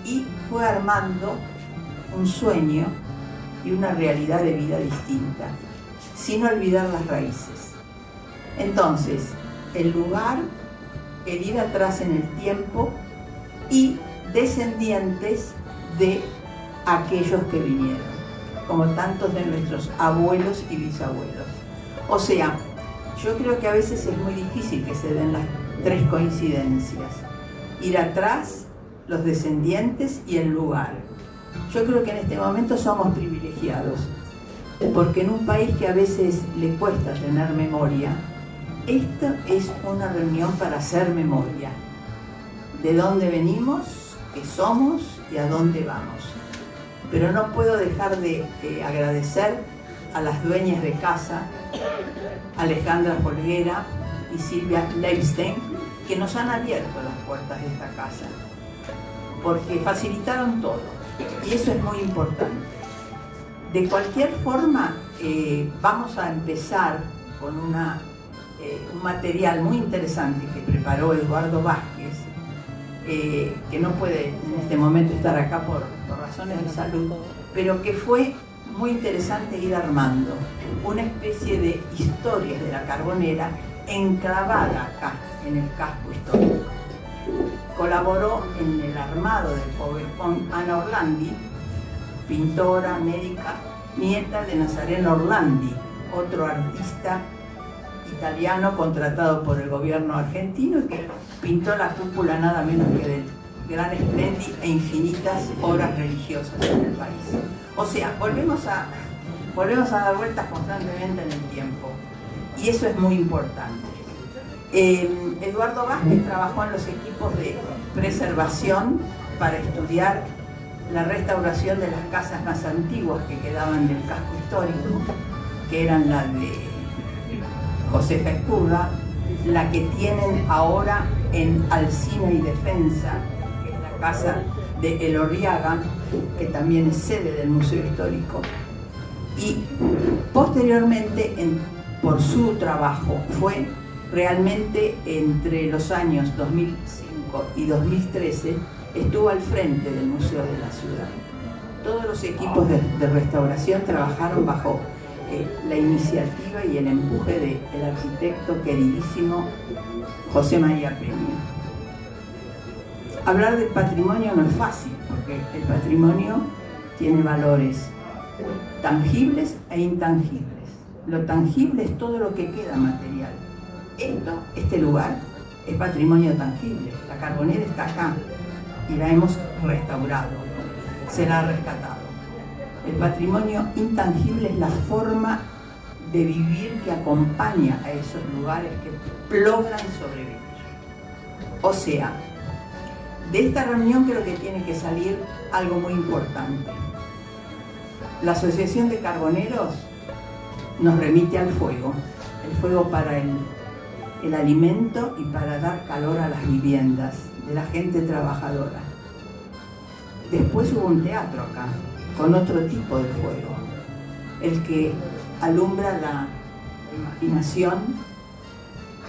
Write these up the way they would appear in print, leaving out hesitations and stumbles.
y fue armando un sueño y una realidad de vida distinta, sin olvidar las raíces. Entonces, el lugar, el ir atrás en el tiempo y descendientes de aquellos que vinieron, como tantos de nuestros abuelos y bisabuelos. O sea, yo creo que a veces es muy difícil que se den las tres coincidencias: ir atrás, los descendientes y el lugar. Yo creo que en este momento somos privilegiados, porque en un país que a veces le cuesta tener memoria, esta es una reunión para hacer memoria de dónde venimos, qué somos y a dónde vamos. Pero no puedo dejar de agradecer a las dueñas de casa, Alejandra Folguera y Silvia Leibstein, que nos han abierto las puertas de esta casa, porque facilitaron todo, y eso es muy importante. De cualquier forma, vamos a empezar con un material muy interesante que preparó Eduardo Vázquez, que no puede en este momento estar acá por razones de salud, pero que fue muy interesante ir armando una especie de historias de la Carbonera enclavada acá en el casco histórico. Colaboró en el armado del PowerPoint Ana Orlandi, pintora, médica, nieta de Nazareno Orlandi, otro artista italiano contratado por el gobierno argentino y que pintó la cúpula nada menos que del Gran Esplendid e infinitas obras religiosas en el país. O sea, volvemos a dar vueltas constantemente en el tiempo, y eso es muy importante. Eduardo Vázquez trabajó en los equipos de preservación para estudiar la restauración de las casas más antiguas que quedaban del casco histórico, que eran la de Josefa Ezcurra, la que tienen ahora en Alsina y Defensa, que es la casa de Elorriaga, que también es sede del Museo Histórico, y posteriormente, por su trabajo, fue realmente entre los años 2005 y 2013, estuvo al frente del Museo de la Ciudad. Todos los equipos de restauración trabajaron bajo la iniciativa y el empuje del arquitecto queridísimo José María Peña. Hablar del patrimonio no es fácil, porque el patrimonio tiene valores tangibles e intangibles. Lo tangible es todo lo que queda material. Este lugar es patrimonio tangible. La Carbonera está acá y la hemos restaurado, se la ha rescatado. El patrimonio intangible es la forma de vivir que acompaña a esos lugares que logran sobrevivir. O sea, de esta reunión creo que tiene que salir algo muy importante. La Asociación de Carboneros nos remite al fuego, el fuego para el alimento y para dar calor a las viviendas de la gente trabajadora. Después hubo un teatro acá, con otro tipo de fuego, el que alumbra la imaginación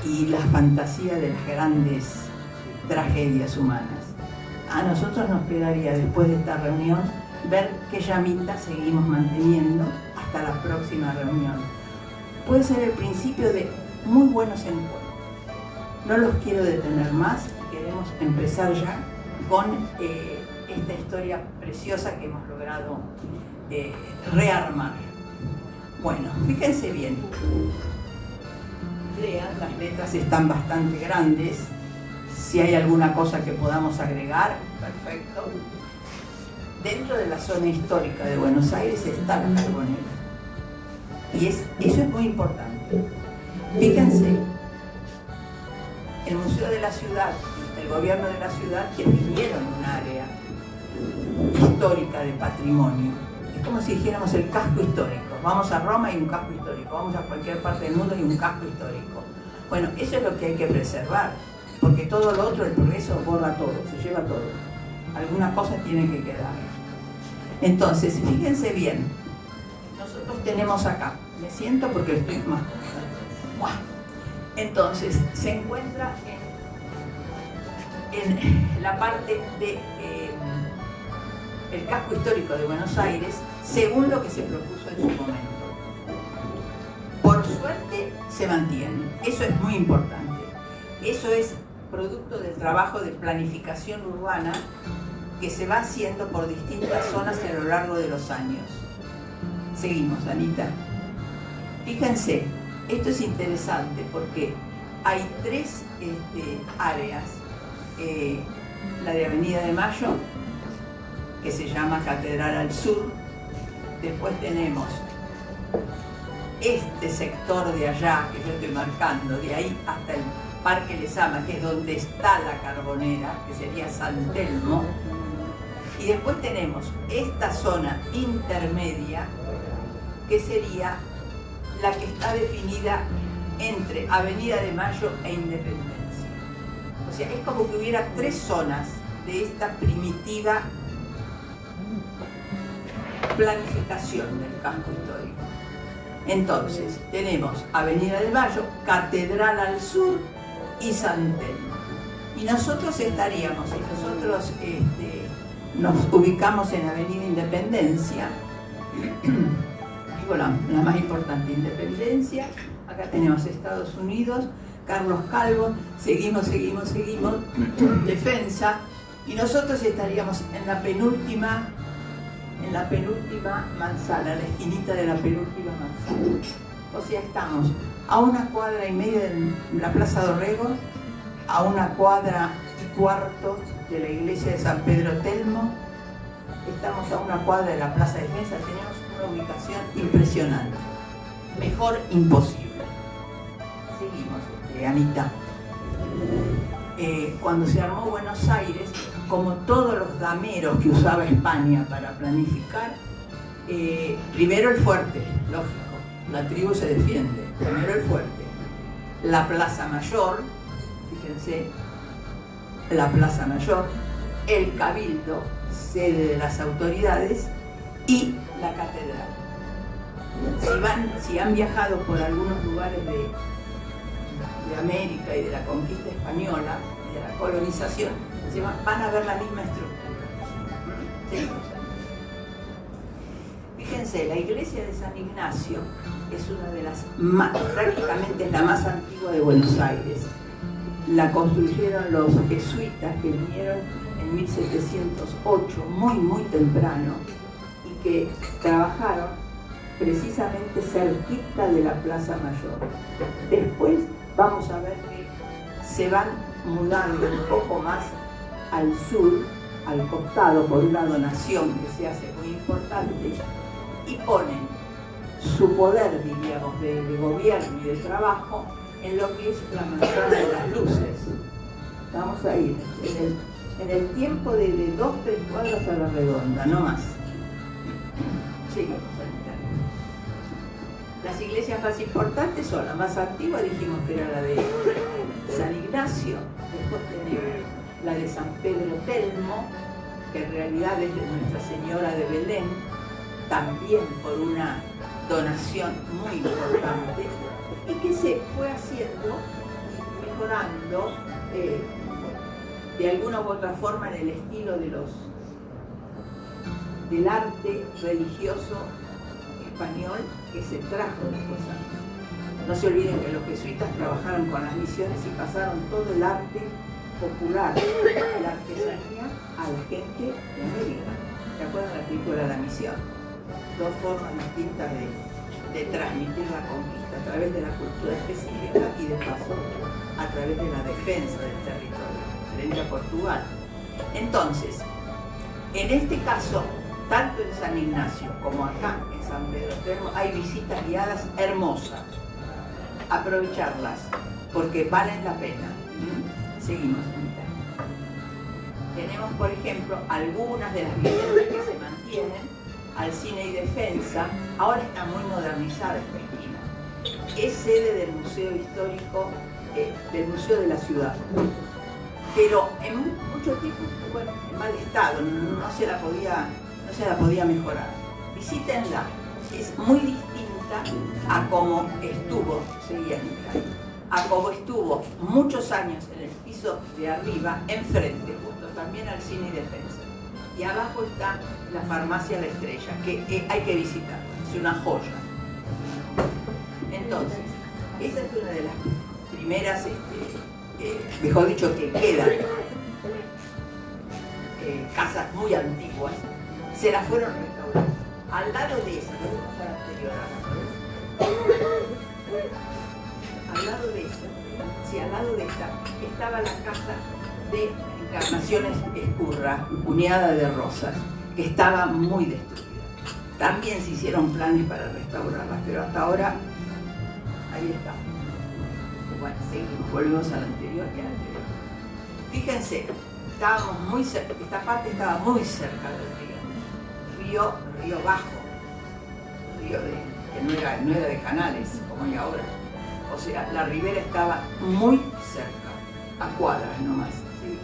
y la fantasía de las grandes tragedias humanas. A nosotros nos quedaría, después de esta reunión, ver qué llamita seguimos manteniendo hasta la próxima reunión. Puede ser el principio de muy buenos encuentros. No los quiero detener más, queremos empezar ya con esta historia preciosa que hemos logrado rearmar. Bueno, fíjense bien. Lean, las letras están bastante grandes. Si hay alguna cosa que podamos agregar, perfecto. Dentro de la zona histórica de Buenos Aires está la Carbonera. Y eso es muy importante. Fíjense, el Museo de la Ciudad, el gobierno de la ciudad definieron un área histórica de patrimonio. Es como si dijéramos el casco histórico. Vamos a Roma y un casco histórico, vamos a cualquier parte del mundo y un casco histórico. Bueno, eso es lo que hay que preservar, porque todo lo otro, el progreso borra todo, se lleva todo. Alguna cosa tiene que quedar. Entonces, fíjense bien, nosotros tenemos acá, me siento porque estoy más cómoda. Entonces, se encuentra en la parte de el casco histórico de Buenos Aires según lo que se propuso en su momento. Por suerte se mantiene, eso es muy importante. Eso es producto del trabajo de planificación urbana que se va haciendo por distintas zonas a lo largo de los años. Seguimos, Anita. Fíjense, esto es interesante porque hay tres áreas. La de Avenida de Mayo, que se llama Catedral al Sur. Después tenemos este sector de allá, que yo estoy marcando, de ahí hasta el Parque Lezama, que es donde está la Carbonera, que sería San Telmo. Y después tenemos esta zona intermedia, que sería la que está definida entre Avenida de Mayo e Independencia. O sea, es como que hubiera tres zonas de esta primitiva planificación del casco histórico. Entonces, tenemos Avenida de Mayo, Catedral al Sur y San Telmo. Y nosotros estaríamos, si nosotros nos ubicamos en Avenida Independencia, digo la más importante, Independencia, acá tenemos Estados Unidos, Carlos Calvo, seguimos, Defensa, y nosotros estaríamos en la penúltima manzana, en la esquinita de la penúltima manzana. O sea, estamos a 1,5 cuadras de la Plaza Dorrego, a 1,25 cuadras de la iglesia de San Pedro Telmo, estamos a 1 cuadra de la Plaza Defensa, tenemos una ubicación impresionante. Mejor imposible. Seguimos, Anita. Cuando se armó Buenos Aires, como todos los dameros que usaba España para planificar, primero el fuerte, lógico, la tribu se defiende, primero el fuerte. La Plaza Mayor, fíjense, la Plaza Mayor, el Cabildo, sede de las autoridades, y la catedral. Si han viajado por algunos lugares de América y de la conquista española y de la colonización, van a ver la misma estructura. ¿Sí? Fíjense, la iglesia de San Ignacio es una de las prácticamente es la más antigua de Buenos Aires. La construyeron los jesuitas que vinieron en 1708, muy temprano, y que trabajaron precisamente cerquita de la Plaza Mayor. Después vamos a ver que se van mudando un poco más al sur, al costado, por una donación que se hace muy importante, y ponen su poder, diríamos, de gobierno y de trabajo en lo que es la manzana de las luces. Vamos a ir en el tiempo de 2-3 cuadras a la redonda, no más. Seguimos. Las iglesias más importantes son la más antigua, dijimos que era la de San Ignacio, después tenemos la de San Pedro Telmo, que en realidad es de Nuestra Señora de Belén, también por una donación muy importante, y que se fue haciendo y mejorando de alguna u otra forma en el estilo del arte religioso español que se trajo después. No se olviden que los jesuitas trabajaron con las misiones y pasaron todo el arte popular, la artesanía, a la gente de América. ¿Se acuerdan de la película La Misión? Dos formas distintas de transmitir la conquista, a través de la cultura específica y de paso a través de la defensa del territorio frente a Portugal. Entonces, en este caso, tanto en San Ignacio como acá en San Pedro Telmo hay visitas guiadas hermosas. Aprovecharlas porque valen la pena. Seguimos. Tenemos, por ejemplo, algunas de las viviendas que se mantienen. Alsina y Defensa, ahora está muy modernizada esta esquina. Es sede del Museo Histórico, del Museo de la Ciudad. Pero en mucho tiempo, bueno, en mal estado, no se la podía mejorar. Visítenla, es muy distinta a como estuvo, a como estuvo muchos años en el piso de arriba, enfrente, justo también Alsina y Defensa. Y abajo está la farmacia La Estrella, que hay que visitar, es una joya. Entonces, esa es una de las primeras, mejor dicho, que quedan casas muy antiguas, se las fueron restaurando. Al lado de esa, al lado de esa, sí, al lado de esta, estaba la casa de Encarnaciones Escurra, Puñada de Rosas, que estaba muy destruida. También se hicieron planes para restaurarlas, pero hasta ahora ahí está. Bueno, seguimos, volvemos al anterior y al anterior. Fíjense, estábamos muy cerca, esta parte estaba muy cerca del río Bajo, río que no era de canales como hay ahora. O sea, la ribera estaba muy cerca, a cuadras nomás. ¿Sí?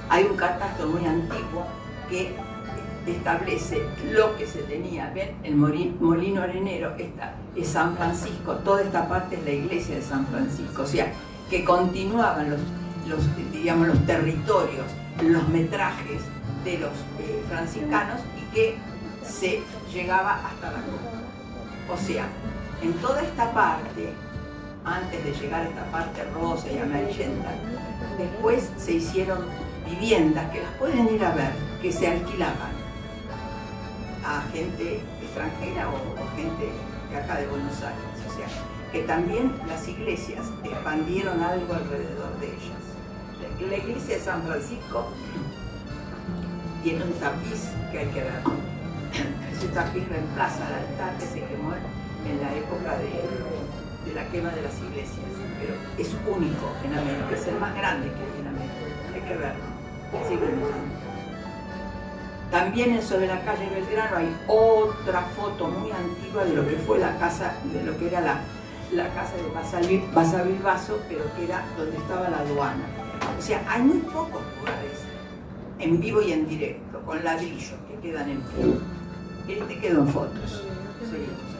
Hay un catastro muy antiguo que establece lo que se tenía. ¿Ven? El molino arenero es San Francisco, toda esta parte es la iglesia de San Francisco. O sea, que continuaban los territorios, los metrajes de los franciscanos y que se llegaba hasta la costa. O sea, en toda esta parte, antes de llegar a esta parte rosa y amarillenta, después se hicieron viviendas que las pueden ir a ver, que se alquilaban a gente extranjera o gente de acá de Buenos Aires. O sea, que también las iglesias expandieron algo alrededor de ellas. La iglesia de San Francisco tiene un tapiz que hay que ver. Ese tapiz reemplaza al altar que se quemó en la época de la quema de las iglesias, pero es único en América, es el más grande que hay en América, hay que verlo. Seguimos. También sobre la calle Belgrano hay otra foto muy antigua de lo que fue la casa, de lo que era la casa de Basavilbaso, pero que era donde estaba la aduana. O sea, hay muy pocos lugares en vivo y en directo, con ladrillos que quedan en pie. Este quedó en fotos. Seguimos.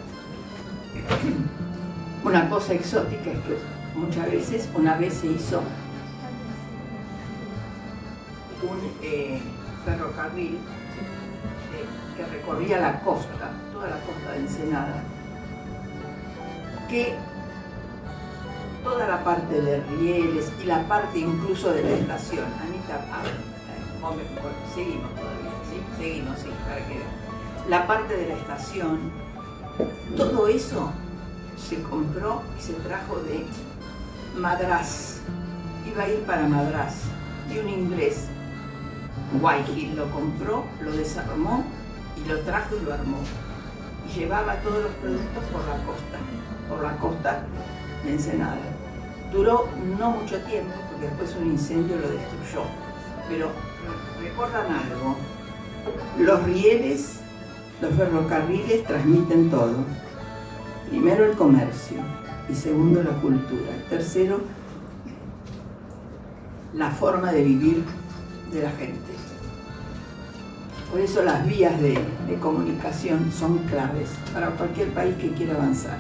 Una cosa exótica es que muchas veces, una vez se hizo un ferrocarril que recorría la costa, toda la costa de Ensenada, que toda la parte de rieles y la parte incluso de la estación. Anita, seguimos todavía, ¿sí? Seguimos, sí, para que vean. La parte de la estación, todo eso se compró y se trajo de Madrás. Iba a ir para Madrás y un inglés, Whitehill, lo compró, lo desarmó y lo trajo y lo armó. Y llevaba todos los productos por la costa de Ensenada. Duró no mucho tiempo porque después un incendio lo destruyó. Pero recuerdan algo, los rieles, los ferrocarriles transmiten todo. Primero el comercio y segundo la cultura. Tercero, la forma de vivir de la gente. Por eso las vías de comunicación son claves para cualquier país que quiera avanzar.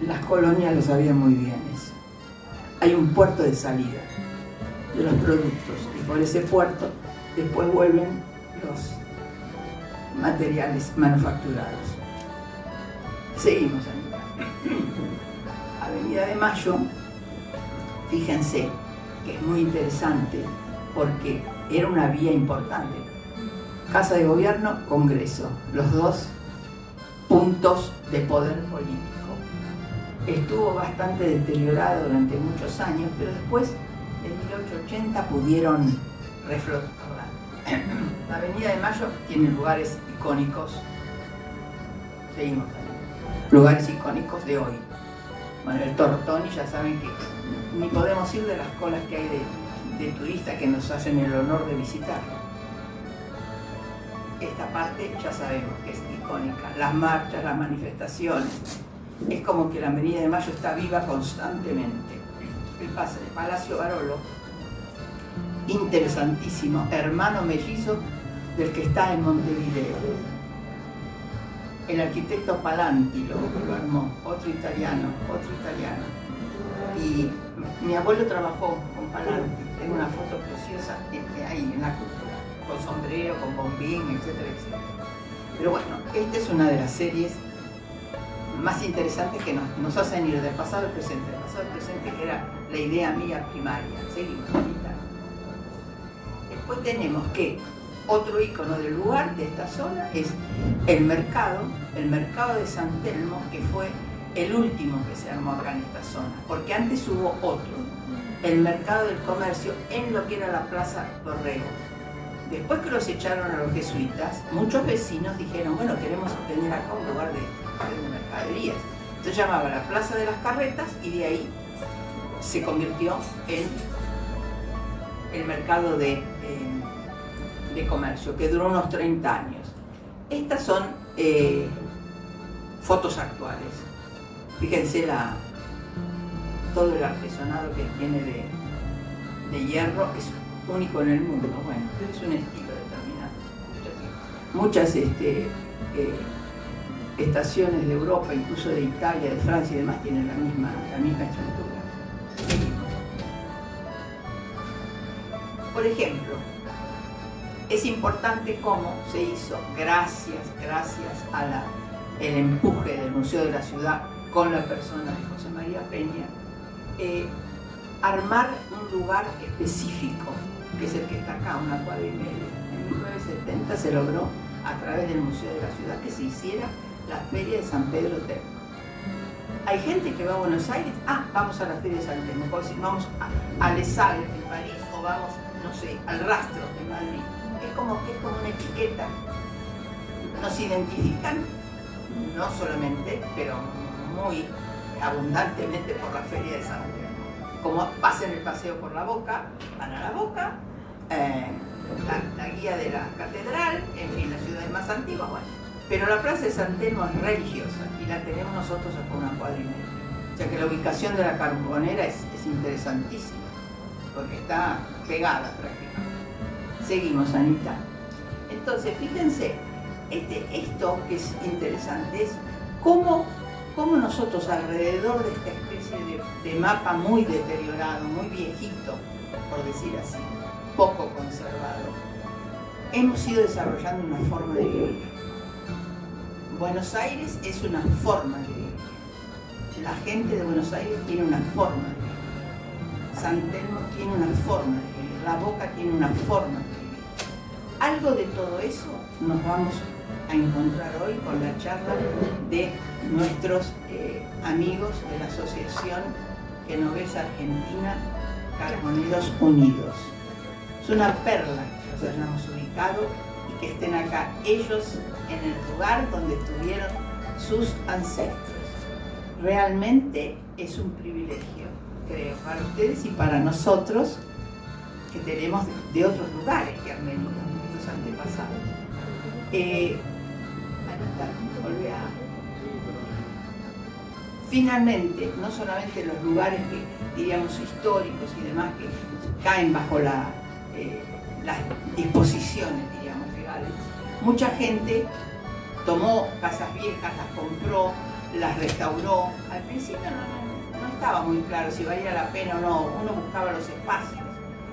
Las colonias lo sabían muy bien eso. Hay un puerto de salida de los productos y por ese puerto después vuelven los materiales manufacturados. Seguimos ahí. Avenida de Mayo, fíjense que es muy interesante porque era una vía importante. Casa de Gobierno, Congreso, los dos puntos de poder político. Estuvo bastante deteriorado durante muchos años, pero después, en 1880, pudieron reflotarla. La Avenida de Mayo tiene lugares icónicos. Seguimos ahí. Lugares icónicos de hoy. Bueno, el Tortoni, ya saben que ni podemos ir de las colas que hay de turistas que nos hacen el honor de visitarlo. Esta parte ya sabemos que es icónica. Las marchas, las manifestaciones. Es como que la Avenida de Mayo está viva constantemente. El Palacio Barolo, interesantísimo, hermano mellizo del que está en Montevideo. El arquitecto Palanti lo armó, otro italiano. Y mi abuelo trabajó con Palanti. tengo una foto preciosa ahí en la cúpula, con sombrero, con bombín, etcétera, etcétera. Pero bueno, esta es una de las series más interesantes que nos hacen ir del pasado al presente. Del pasado al presente, que era la idea mía primaria. Seguimos ahorita. Después tenemos que otro icono del lugar, de esta zona, es el mercado de San Telmo, que fue el último que se armó acá en esta zona, porque antes hubo otro, el mercado del comercio, en lo que era la Plaza Dorrego. Después que los echaron a los jesuitas, muchos vecinos dijeron, bueno, queremos tener acá un lugar de mercaderías. Entonces llamaba la Plaza de las Carretas y de ahí se convirtió en el mercado de comercio, que duró unos 30 años. Estas son fotos actuales. Fíjense todo el artesonado que tiene de hierro, es único en el mundo. Bueno, es un estilo determinado. Muchas estaciones de Europa, incluso de Italia, de Francia y demás, tienen la misma estructura. Por ejemplo, es importante cómo se hizo, gracias al empuje del Museo de la Ciudad con la persona de José María Peña, armar un lugar específico, que es el que está acá, 1,5 cuadras. En 1970 se logró, a través del Museo de la Ciudad, que se hiciera la Feria de San Pedro Telmo. Hay gente que va a Buenos Aires, vamos a la Feria de San Telmo, vamos a Les Halles en París, o vamos, no sé, al Rastro en Madrid. Es como una etiqueta. Nos identifican, no solamente, pero muy abundantemente por la Feria de San Telmo. Como pasen el paseo por la Boca, van a la Boca, la guía de la catedral, en fin, las ciudades más antiguas, bueno. Pero la Plaza de San Telmo es religiosa y la tenemos nosotros a 1,5 cuadras. O sea que la ubicación de la Carbonera es interesantísima, porque está pegada prácticamente. Seguimos, Anita. Entonces, fíjense, esto que es interesante es cómo nosotros alrededor de esta especie de mapa muy deteriorado, muy viejito, por decir así, poco conservado, hemos ido desarrollando una forma de vivir. Buenos Aires es una forma de vivir. La gente de Buenos Aires tiene una forma de vivir. San Telmo tiene una forma de vivir. La Boca tiene una forma de vivir. Algo de todo eso nos vamos a encontrar hoy con la charla de nuestros amigos de la Asociación Genovesa Argentina Carboneros Unidos. Es una perla que los hayamos ubicado y que estén acá ellos en el lugar donde estuvieron sus ancestros. Realmente es un privilegio, creo, para ustedes y para nosotros, que tenemos de otros lugares que han venido, nuestros antepasados. Volvé a... Finalmente, no solamente los lugares que diríamos históricos y demás que caen bajo las disposiciones, diríamos, legales. Mucha gente tomó casas viejas, las compró, las restauró. Al principio no estaba muy claro si valía la pena o no, uno buscaba los espacios.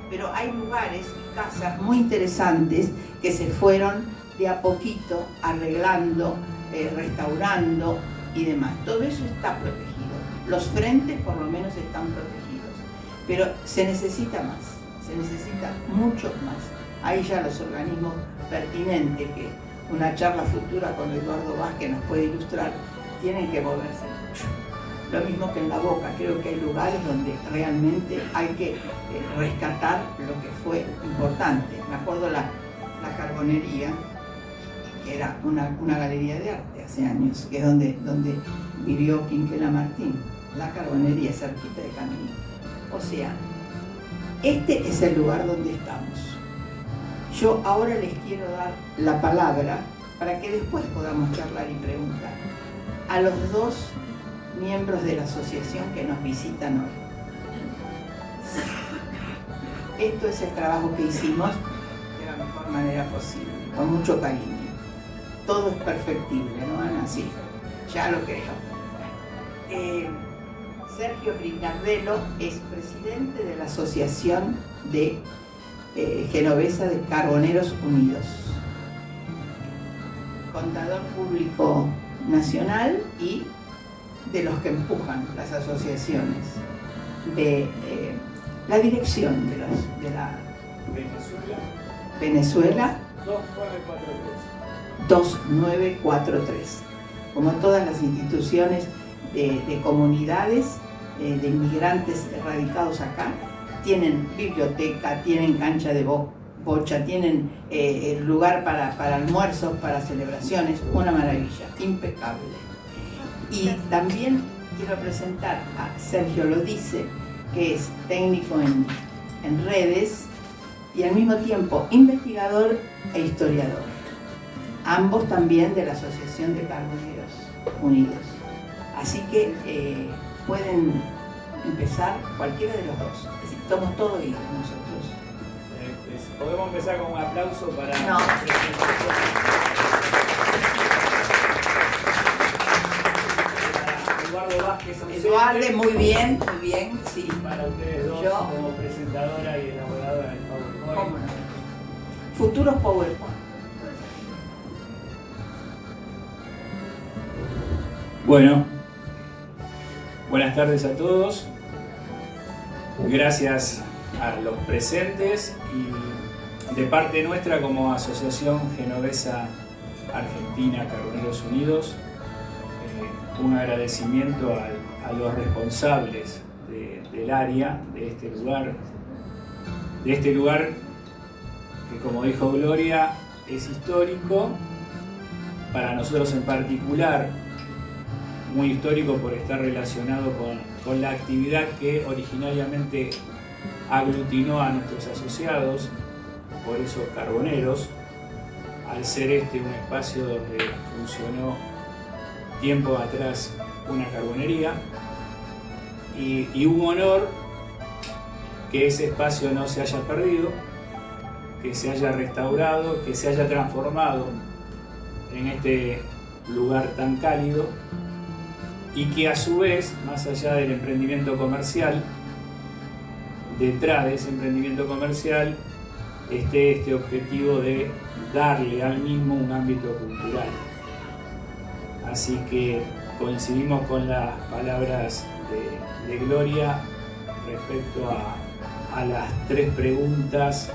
Pero hay lugares y casas muy interesantes que se fueron de a poquito arreglando, restaurando y demás. Todo eso está protegido. Los frentes por lo menos están protegidos. Pero se necesita más, se necesita mucho más. Ahí ya los organismos pertinentes, que una charla futura con Eduardo Vázquez nos puede ilustrar, tienen que moverse mucho. Lo mismo que en la Boca, creo que hay lugares donde realmente hay que rescatar lo que fue importante. Me acuerdo la Carbonería, que era una galería de arte hace años, que es donde vivió Quinquela Martín, la Carbonería, cerquita de Caminito. O sea, este es el lugar donde estamos. Yo ahora les quiero dar la palabra para que después podamos charlar y preguntar a los dos miembros de la asociación que nos visitan hoy. Esto es el trabajo que hicimos de la mejor manera posible, con mucho cariño. Todo es perfectible, ¿no, Ana? Sí, ya lo creo. Sergio Brignardello es presidente de la Asociación de Genovesa de Carboneros Unidos, contador público nacional y de los que empujan las asociaciones, de la dirección de la Venezuela 2943. Como todas las instituciones de comunidades de inmigrantes radicados acá, tienen biblioteca, tienen cancha de bocha, tienen lugar para almuerzos, para celebraciones, una maravilla, impecable. Y también quiero presentar a Sergio Lodice, que es técnico en redes y al mismo tiempo investigador e historiador, ambos también de la Asociación de Carboneros Unidos. Así que pueden empezar cualquiera de los dos. Somos todos hijos nosotros. Podemos empezar con un aplauso para... No. Eduardo Vázquez. Eduardo, muy bien, sí. Para ustedes dos, yo, como presentadora y elaboradora del PowerPoint. ¿Cómo no? Futuros PowerPoint. Bueno, buenas tardes a todos. Gracias a los presentes y de parte nuestra como Asociación Genovesa Argentina Carboneros Unidos, un agradecimiento a los responsables del área, de este lugar que, como dijo Gloria, es histórico, para nosotros en particular, muy histórico por estar relacionado con la actividad que originariamente aglutinó a nuestros asociados, por eso carboneros, al ser este un espacio donde funcionó tiempo atrás una carbonería, y un honor que ese espacio no se haya perdido, que se haya restaurado, que se haya transformado en este lugar tan cálido, y que a su vez, más allá del emprendimiento comercial, detrás de ese emprendimiento comercial esté este objetivo de darle al mismo un ámbito cultural. Así que coincidimos con las palabras de Gloria respecto a las 3 preguntas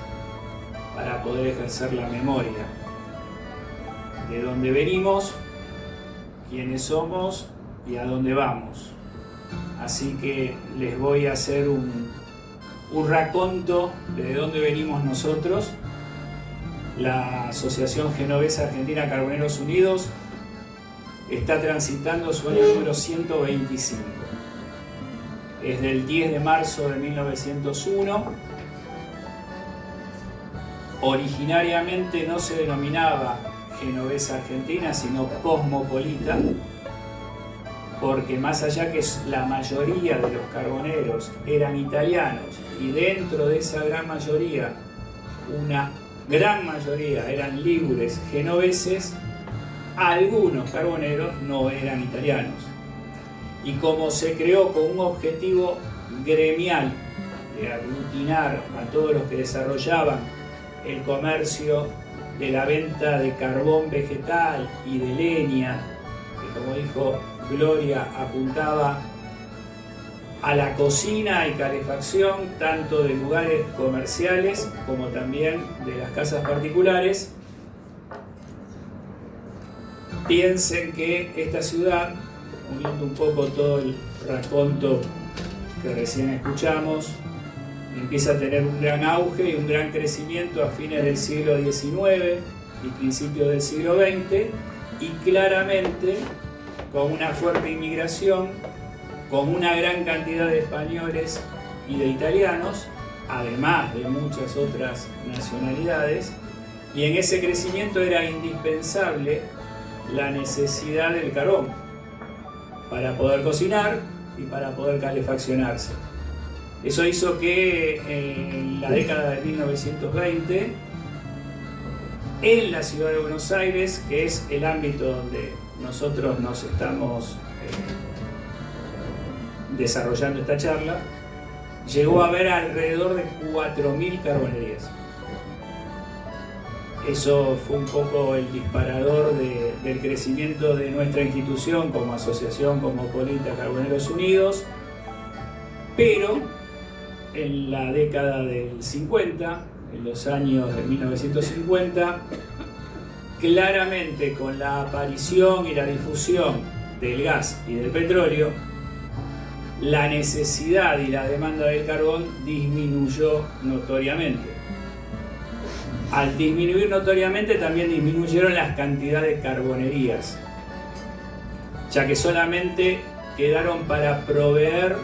para poder ejercer la memoria. De dónde venimos, quiénes somos y a dónde vamos. Así que les voy a hacer un raconto de dónde venimos nosotros. La Asociación Genovesa Argentina Carboneros Unidos está transitando su año número 125. Es del 10 de marzo de 1901. Originariamente no se denominaba Genovesa Argentina, sino Cosmopolita, porque más allá que la mayoría de los carboneros eran italianos y dentro de esa gran mayoría, una gran mayoría eran libres genoveses, algunos carboneros no eran italianos. Y como se creó con un objetivo gremial de aglutinar a todos los que desarrollaban el comercio de la venta de carbón vegetal y de leña, que como dijo Gloria apuntaba a la cocina y calefacción tanto de lugares comerciales como también de las casas particulares. Piensen que esta ciudad, uniendo un poco todo el raconto que recién escuchamos, empieza a tener un gran auge y un gran crecimiento a fines del siglo XIX y principios del siglo XX, y claramente con una fuerte inmigración, con una gran cantidad de españoles y de italianos, además de muchas otras nacionalidades, y en ese crecimiento era indispensable la necesidad del carbón para poder cocinar y para poder calefaccionarse. Eso hizo que en la década de 1920, en la ciudad de Buenos Aires, que es el ámbito donde nosotros nos estamos desarrollando esta charla, llegó a haber alrededor de 4.000 carbonerías. Eso fue un poco el disparador del crecimiento de nuestra institución como asociación cosmopolita Carboneros Unidos, pero en la década del 50, en los años de 1950, claramente con la aparición y la difusión del gas y del petróleo, la necesidad y la demanda del carbón disminuyó notoriamente. Al disminuir notoriamente también disminuyeron las cantidades de carbonerías, ya que solamente quedaron para proveer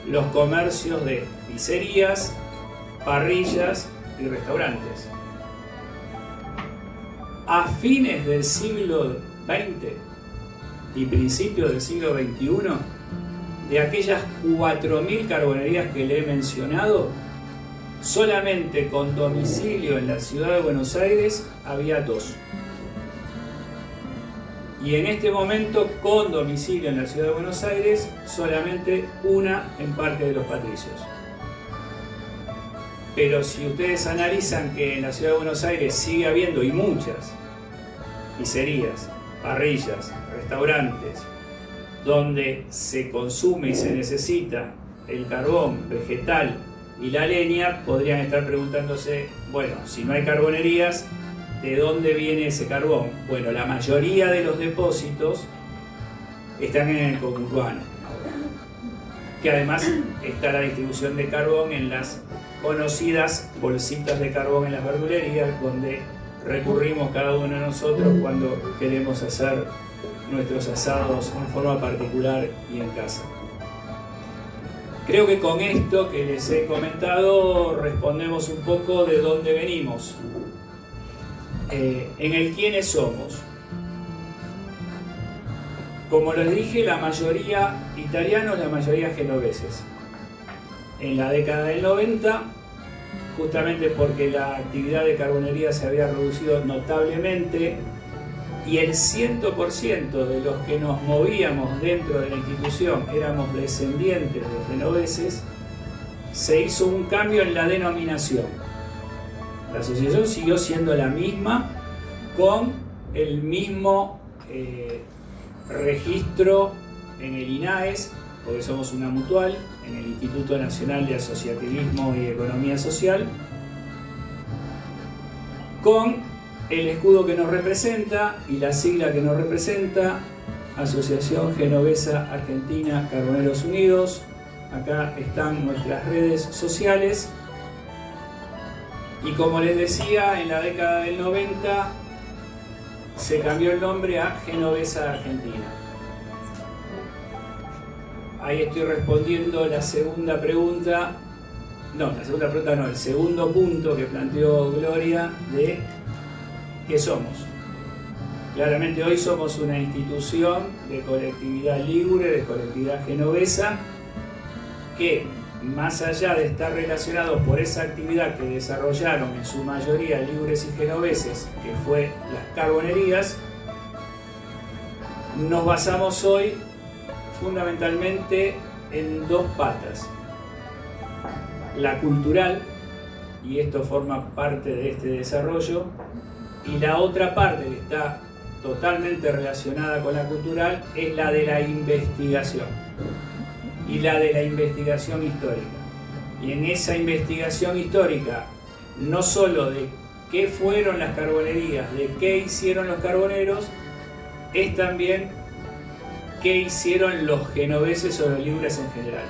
los comercios de pizzerías, parrillas y restaurantes. A fines del siglo XX y principios del siglo XXI, de aquellas 4.000 carbonerías que le he mencionado, solamente con domicilio en la ciudad de Buenos Aires había 2. Y en este momento, con domicilio en la ciudad de Buenos Aires, solamente una en Parque de los Patricios. Pero si ustedes analizan que en la ciudad de Buenos Aires sigue habiendo, y muchas, pizzerías, parrillas, restaurantes, donde se consume y se necesita el carbón vegetal y la leña, podrían estar preguntándose, bueno, si no hay carbonerías, ¿de dónde viene ese carbón? Bueno, la mayoría de los depósitos están en el conurbano, que además está la distribución de carbón en las conocidas bolsitas de carbón en las verdulerías, donde recurrimos cada uno de nosotros cuando queremos hacer nuestros asados en forma particular y en casa. Creo que con esto que les he comentado respondemos un poco de dónde venimos, en el quiénes somos. Como les dije, la mayoría italianos, la mayoría genoveses. En la década del 90, justamente porque la actividad de carbonería se había reducido notablemente y el 100% de los que nos movíamos dentro de la institución éramos descendientes de genoveses, se hizo un cambio en la denominación. La asociación siguió siendo la misma, con el mismo registro en el INAES, porque somos una mutual, en el Instituto Nacional de Asociativismo y Economía Social, con el escudo que nos representa y la sigla que nos representa, Asociación Genovesa Argentina Carboneros Unidos. Acá están nuestras redes sociales. Y como les decía, en la década del 90 se cambió el nombre a Genovesa Argentina. Ahí estoy respondiendo la segunda pregunta. No, la segunda pregunta no, el segundo punto que planteó Gloria de ¿qué somos? Claramente hoy somos una institución de colectividad ligure, de colectividad genovesa, que más allá de estar relacionados por esa actividad que desarrollaron en su mayoría ligures y genoveses, que fue las carbonerías, nos basamos hoy fundamentalmente en 2 patas. La cultural, y esto forma parte de este desarrollo, y la otra parte que está totalmente relacionada con la cultural es la de la investigación, y la de la investigación histórica. Y en esa investigación histórica, no solo de qué fueron las carbonerías, de qué hicieron los carboneros, es también qué hicieron los genoveses o los ligures en general.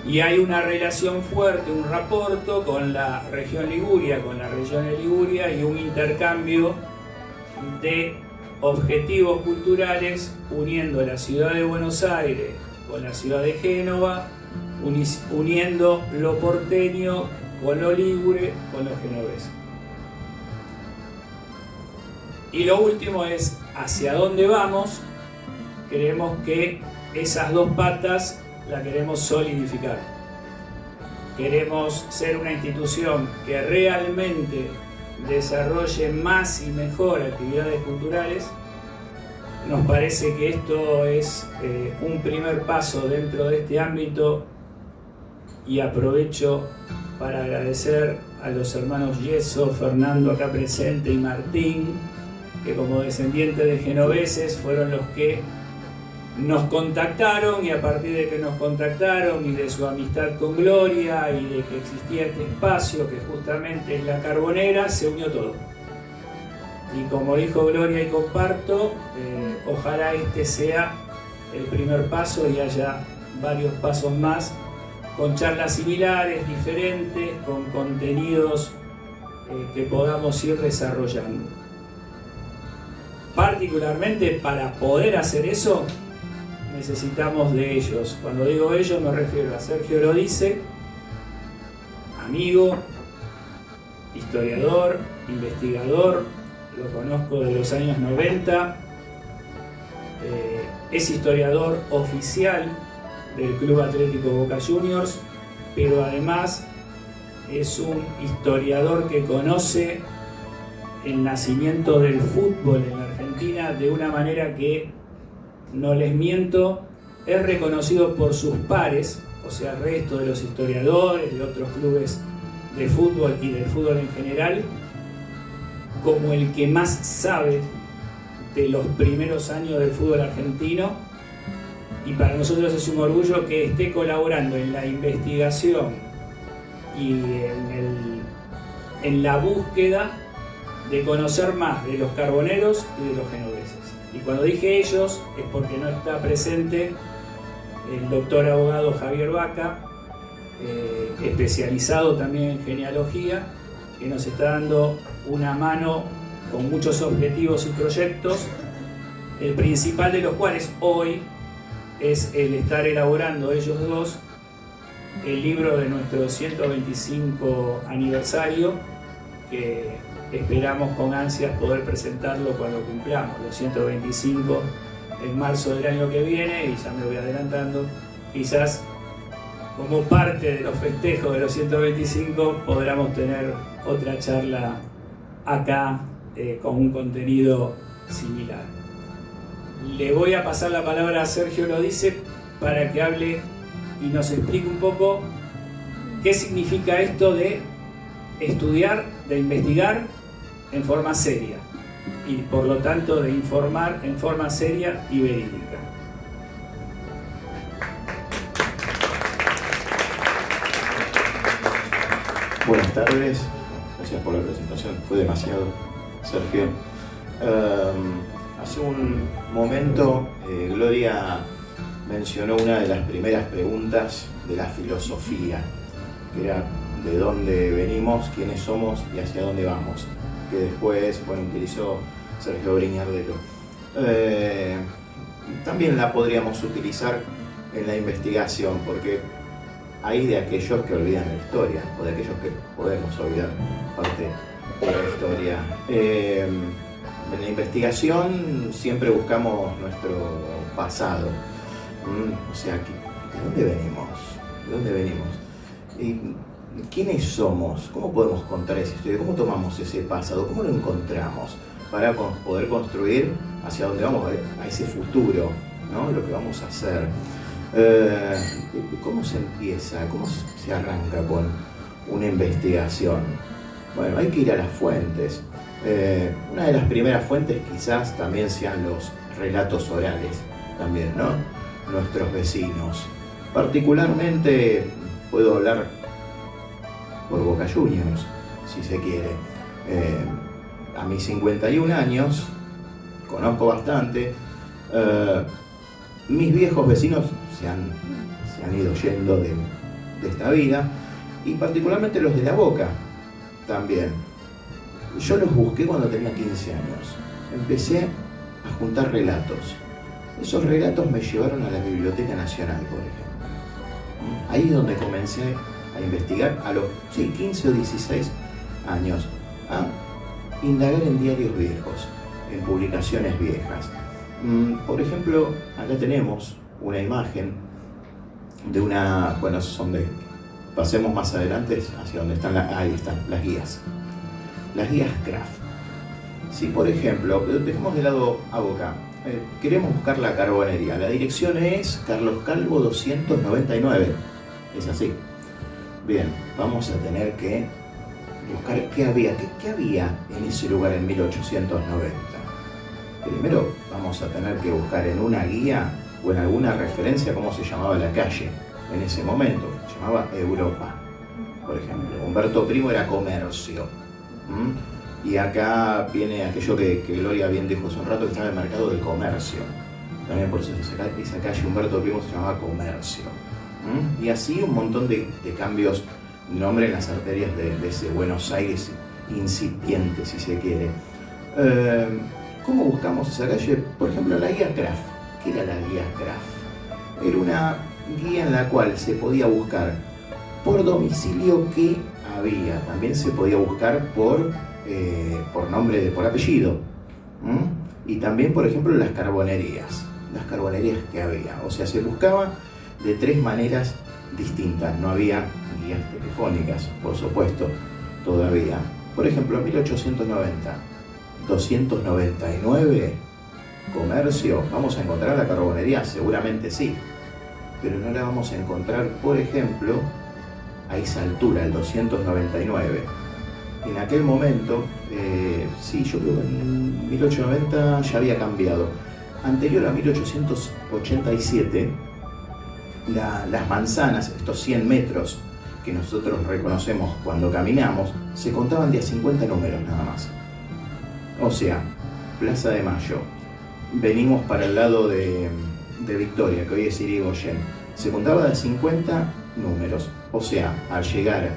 Y hay una relación fuerte, un rapporto con la región Liguria, con la región de Liguria, y un intercambio de objetivos culturales uniendo la ciudad de Buenos Aires con la ciudad de Génova, uniendo lo porteño con lo ligure, con lo genovés. Y lo último es hacia dónde vamos. Creemos que esas 2 patas la queremos solidificar. Queremos ser una institución que realmente desarrolle más y mejor actividades culturales, Nos parece que esto es un primer paso dentro de este ámbito y aprovecho para agradecer a los hermanos Yeso, Fernando acá presente y Martín, que como descendientes de genoveses fueron los que nos contactaron, y a partir de que nos contactaron y de su amistad con Gloria y de que existía este espacio que justamente es la Carbonera, se unió todo. Y como dijo Gloria y comparto, ojalá este sea el primer paso y haya varios pasos más con charlas similares, diferentes, con contenidos que podamos ir desarrollando. Particularmente para poder hacer eso necesitamos de ellos. Cuando digo ellos me refiero a Sergio Lodice, amigo, historiador, investigador, lo conozco de los años 90, es historiador oficial del Club Atlético Boca Juniors, pero además es un historiador que conoce el nacimiento del fútbol en la Argentina de una manera que, no les miento, es reconocido por sus pares, o sea, el resto de los historiadores de otros clubes de fútbol y del fútbol en general, como el que más sabe de los primeros años del fútbol argentino, y para nosotros es un orgullo que esté colaborando en la investigación y en la búsqueda de conocer más de los carboneros y de los genoveses. Y cuando dije ellos es porque no está presente el doctor abogado Javier Vaca, especializado también en genealogía, que nos está dando una mano con muchos objetivos y proyectos, el principal de los cuales hoy es el estar elaborando ellos dos el libro de nuestro 125 aniversario, que esperamos con ansias poder presentarlo cuando cumplamos los 125 en marzo del año que viene, y ya me voy adelantando, quizás como parte de los festejos de los 125 podamos tener otra charla acá con un contenido similar. Le voy a pasar la palabra a Sergio Lodice para que hable y nos explique un poco qué significa esto de estudiar, de investigar en forma seria y por lo tanto de informar en forma seria y verídica. Buenas tardes, gracias por la presentación, fue demasiado, Sergio. Hace un momento Gloria mencionó una de las primeras preguntas de la filosofía, que era de dónde venimos, quiénes somos y hacia dónde vamos, que después, bueno, utilizó Sergio Brignardelo. También la podríamos utilizar en la investigación, porque hay de aquellos que olvidan la historia, o de aquellos que podemos olvidar parte de la historia. En la investigación siempre buscamos nuestro pasado. O sea, ¿de dónde venimos? ¿De dónde venimos? ¿Y quiénes somos? ¿Cómo podemos contar esa historia? ¿Cómo tomamos ese pasado? ¿Cómo lo encontramos para poder construir hacia dónde vamos, a ese futuro, ¿no? Lo que vamos a hacer. ¿Cómo se empieza? ¿Cómo se arranca con una investigación? Bueno, hay que ir a las fuentes. Una de las primeras fuentes quizás también sean los relatos orales, también, ¿no? Nuestros vecinos. Particularmente puedo hablar por Boca Juniors, si se quiere. A mis 51 años, conozco bastante. Mis viejos vecinos se han ido yendo de esta vida, y particularmente los de la Boca también. Yo los busqué cuando tenía 15 años. Empecé a juntar relatos. Esos relatos me llevaron a la Biblioteca Nacional, por ejemplo. Ahí es donde comencé a investigar a los 15 o 16 años, a indagar en diarios viejos, en publicaciones viejas. Por ejemplo, acá tenemos una imagen de una, bueno, pasemos más adelante hacia donde están, ahí están las guías Kraft. Si por ejemplo, dejemos de lado a Boca, queremos buscar la carbonería. La dirección es Carlos Calvo 299. Es así. Bien, vamos a tener que buscar qué había en ese lugar en 1890. Primero vamos a tener que buscar en una guía o en alguna referencia cómo se llamaba la calle en ese momento. Se llamaba Europa, por ejemplo. Humberto Primo era Comercio. Y acá viene aquello que Gloria bien dijo hace un rato, que estaba el mercado del comercio. También por eso esa calle Humberto Primo se llamaba Comercio. Y así un montón de cambios de nombre en las arterias de ese Buenos Aires incipiente, si se quiere. ¿Cómo buscamos esa calle? Por ejemplo, la guía Kraft. ¿Qué era la guía Kraft? Era una guía en la cual se podía buscar por domicilio que había. También se podía buscar por nombre, por apellido. Y también, por ejemplo, las carbonerías que había. O sea, se buscaba de 3 maneras distintas. No había guías telefónicas, por supuesto, todavía. Por ejemplo, en 1890, 299, Comercio, ¿vamos a encontrar la carbonería? Seguramente sí, pero no la vamos a encontrar, por ejemplo, a esa altura, el 299. En aquel momento, sí, yo creo que en 1890 ya había cambiado. Anterior a 1887, las manzanas, estos 100 metros que nosotros reconocemos cuando caminamos, se contaban de a 50 números nada más. O sea, Plaza de Mayo, venimos para el lado de Victoria, que hoy es Irigoyen, se contaba de a 50 números. O sea, al llegar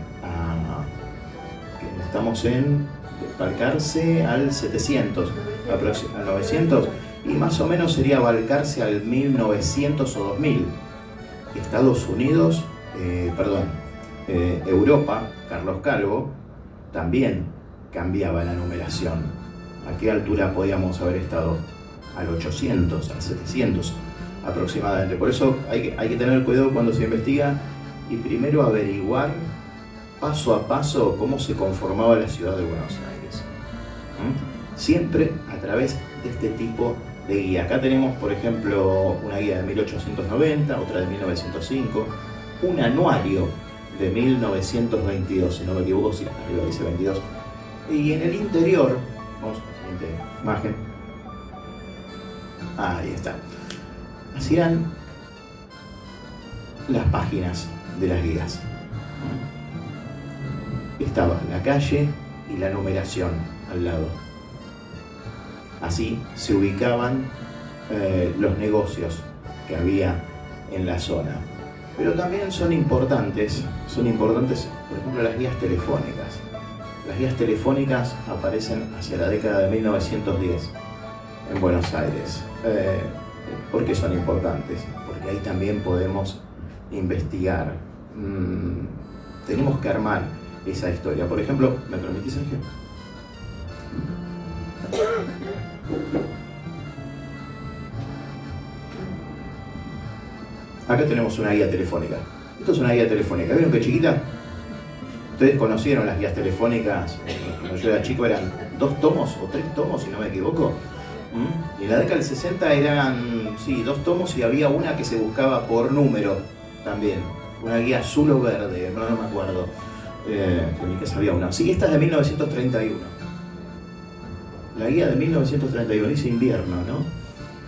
estamos en Balcarce al 700, al 900, y más o menos sería Balcarce al 1900 o 2000. Estados Unidos, Europa, Carlos Calvo, también cambiaba la numeración. ¿A qué altura podíamos haber estado? Al 800, al 700 aproximadamente. Por eso hay que tener cuidado cuando se investiga y primero averiguar paso a paso cómo se conformaba la ciudad de Buenos Aires. Siempre a través de este tipo de guía. Acá tenemos, por ejemplo, una guía de 1890, otra de 1905, un anuario de 1922, si no me equivoco, sí, arriba dice 22. Y en el interior, vamos a la siguiente imagen. Ahí está. Así eran las páginas de las guías. Estaba la calle y la numeración al lado. Así se ubicaban los negocios que había en la zona. Pero también son importantes, por ejemplo, las guías telefónicas. Las guías telefónicas aparecen hacia la década de 1910 en Buenos Aires. ¿Por qué son importantes? Porque ahí también podemos investigar. Tenemos que armar esa historia. Por ejemplo, ¿me permitís, Sergio? Acá tenemos una guía telefónica. Esto es una guía telefónica. ¿Vieron qué chiquita? Ustedes conocieron las guías telefónicas. Cuando yo era chico eran 2 tomos o 3 tomos, si no me equivoco. Y en la década del 60 eran, sí, 2 tomos y había una que se buscaba por número también. Una guía azul o verde, no me acuerdo. En mi casa había una. Sí, esta es de 1931. La guía de 1931, dice invierno, ¿no?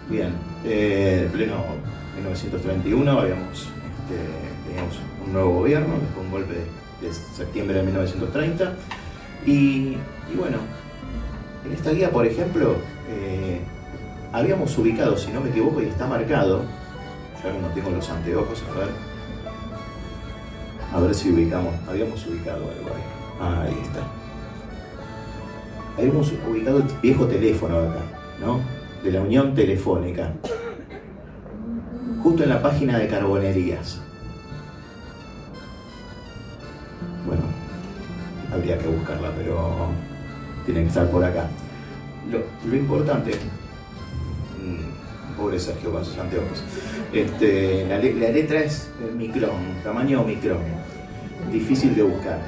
Bien, pleno 1931 teníamos un nuevo gobierno, después un golpe de septiembre de 1930. Y bueno, en esta guía, por ejemplo, habíamos ubicado, si no me equivoco, y está marcado, ya no tengo los anteojos, a ver si habíamos ubicado algo ahí. Ahí está. Habíamos ubicado el viejo teléfono acá, ¿no? De la Unión Telefónica. Justo en la página de carbonerías. Bueno, habría que buscarla, pero tiene que estar por acá. Lo importante, pobre Sergio con sus anteojos, la letra es micrón, tamaño micrón, difícil de buscar.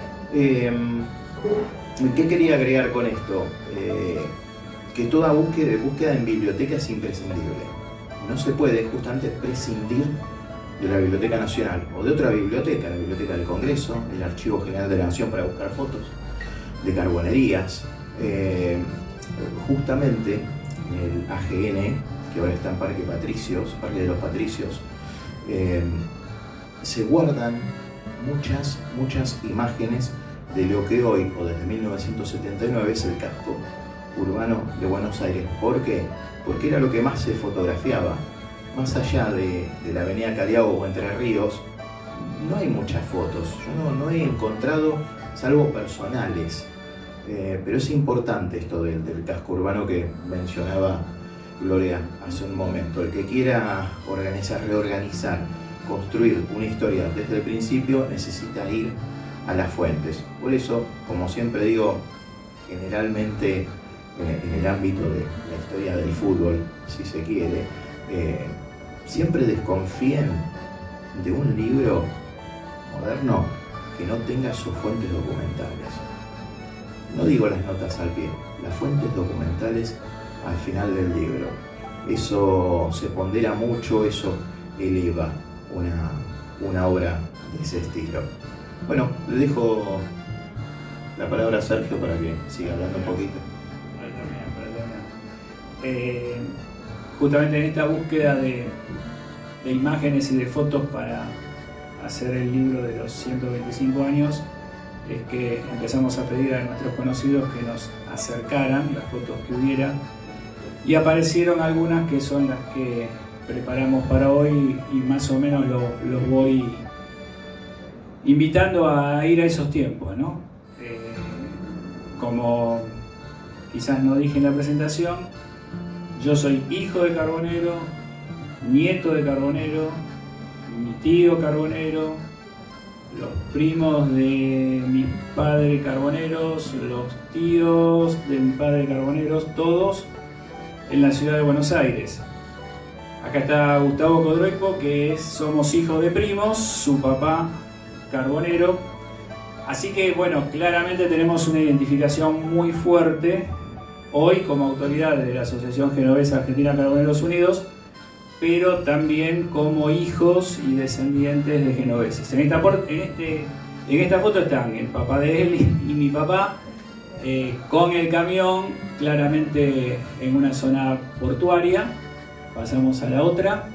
¿Qué quería agregar con esto? que toda búsqueda en biblioteca es imprescindible. No se puede justamente prescindir de la Biblioteca Nacional o de otra biblioteca, la Biblioteca del Congreso, el Archivo General de la Nación para buscar fotos de carbonerías. Justamente en el AGN, que ahora está en Parque de los Patricios, se guardan muchas imágenes de lo que hoy, o desde 1979, es el casco urbano de Buenos Aires. ¿Por qué? Porque era lo que más se fotografiaba. Más allá de la avenida Cariago o Entre Ríos, no hay muchas fotos. Yo no he encontrado, salvo personales. Pero es importante esto del casco urbano que mencionaba Gloria hace un momento. El que quiera reorganizar, construir una historia desde el principio, necesita ir a las fuentes. Por eso, como siempre digo, generalmente en el ámbito de la historia del fútbol, si se quiere, siempre desconfíen de un libro moderno que no tenga sus fuentes documentales. No digo las notas al pie, las fuentes documentales al final del libro. Eso se pondera mucho, eso eleva una obra de ese estilo. Bueno, le dejo la palabra a Sergio para que siga hablando un poquito. Justamente en esta búsqueda de imágenes y de fotos para hacer el libro de los 125 años, es que empezamos a pedir a nuestros conocidos que nos acercaran las fotos que hubiera, y aparecieron algunas que son las que preparamos para hoy, y más o menos los voy invitando a ir a esos tiempos, ¿no? Como quizás no dije en la presentación, yo soy hijo de carbonero, nieto de carbonero, mi tío carbonero, los primos de mi padre carboneros, los tíos de mi padre carboneros, todos en la ciudad de Buenos Aires. Acá está Gustavo Codrueco, que somos hijos de primos, su papá carbonero. Así que bueno, claramente tenemos una identificación muy fuerte hoy como autoridades de la Asociación Genovesa Argentina Carboneros Unidos, pero también como hijos y descendientes de genoveses. En esta foto están el papá de él y mi papá con el camión, claramente en una zona portuaria. Pasamos a la otra.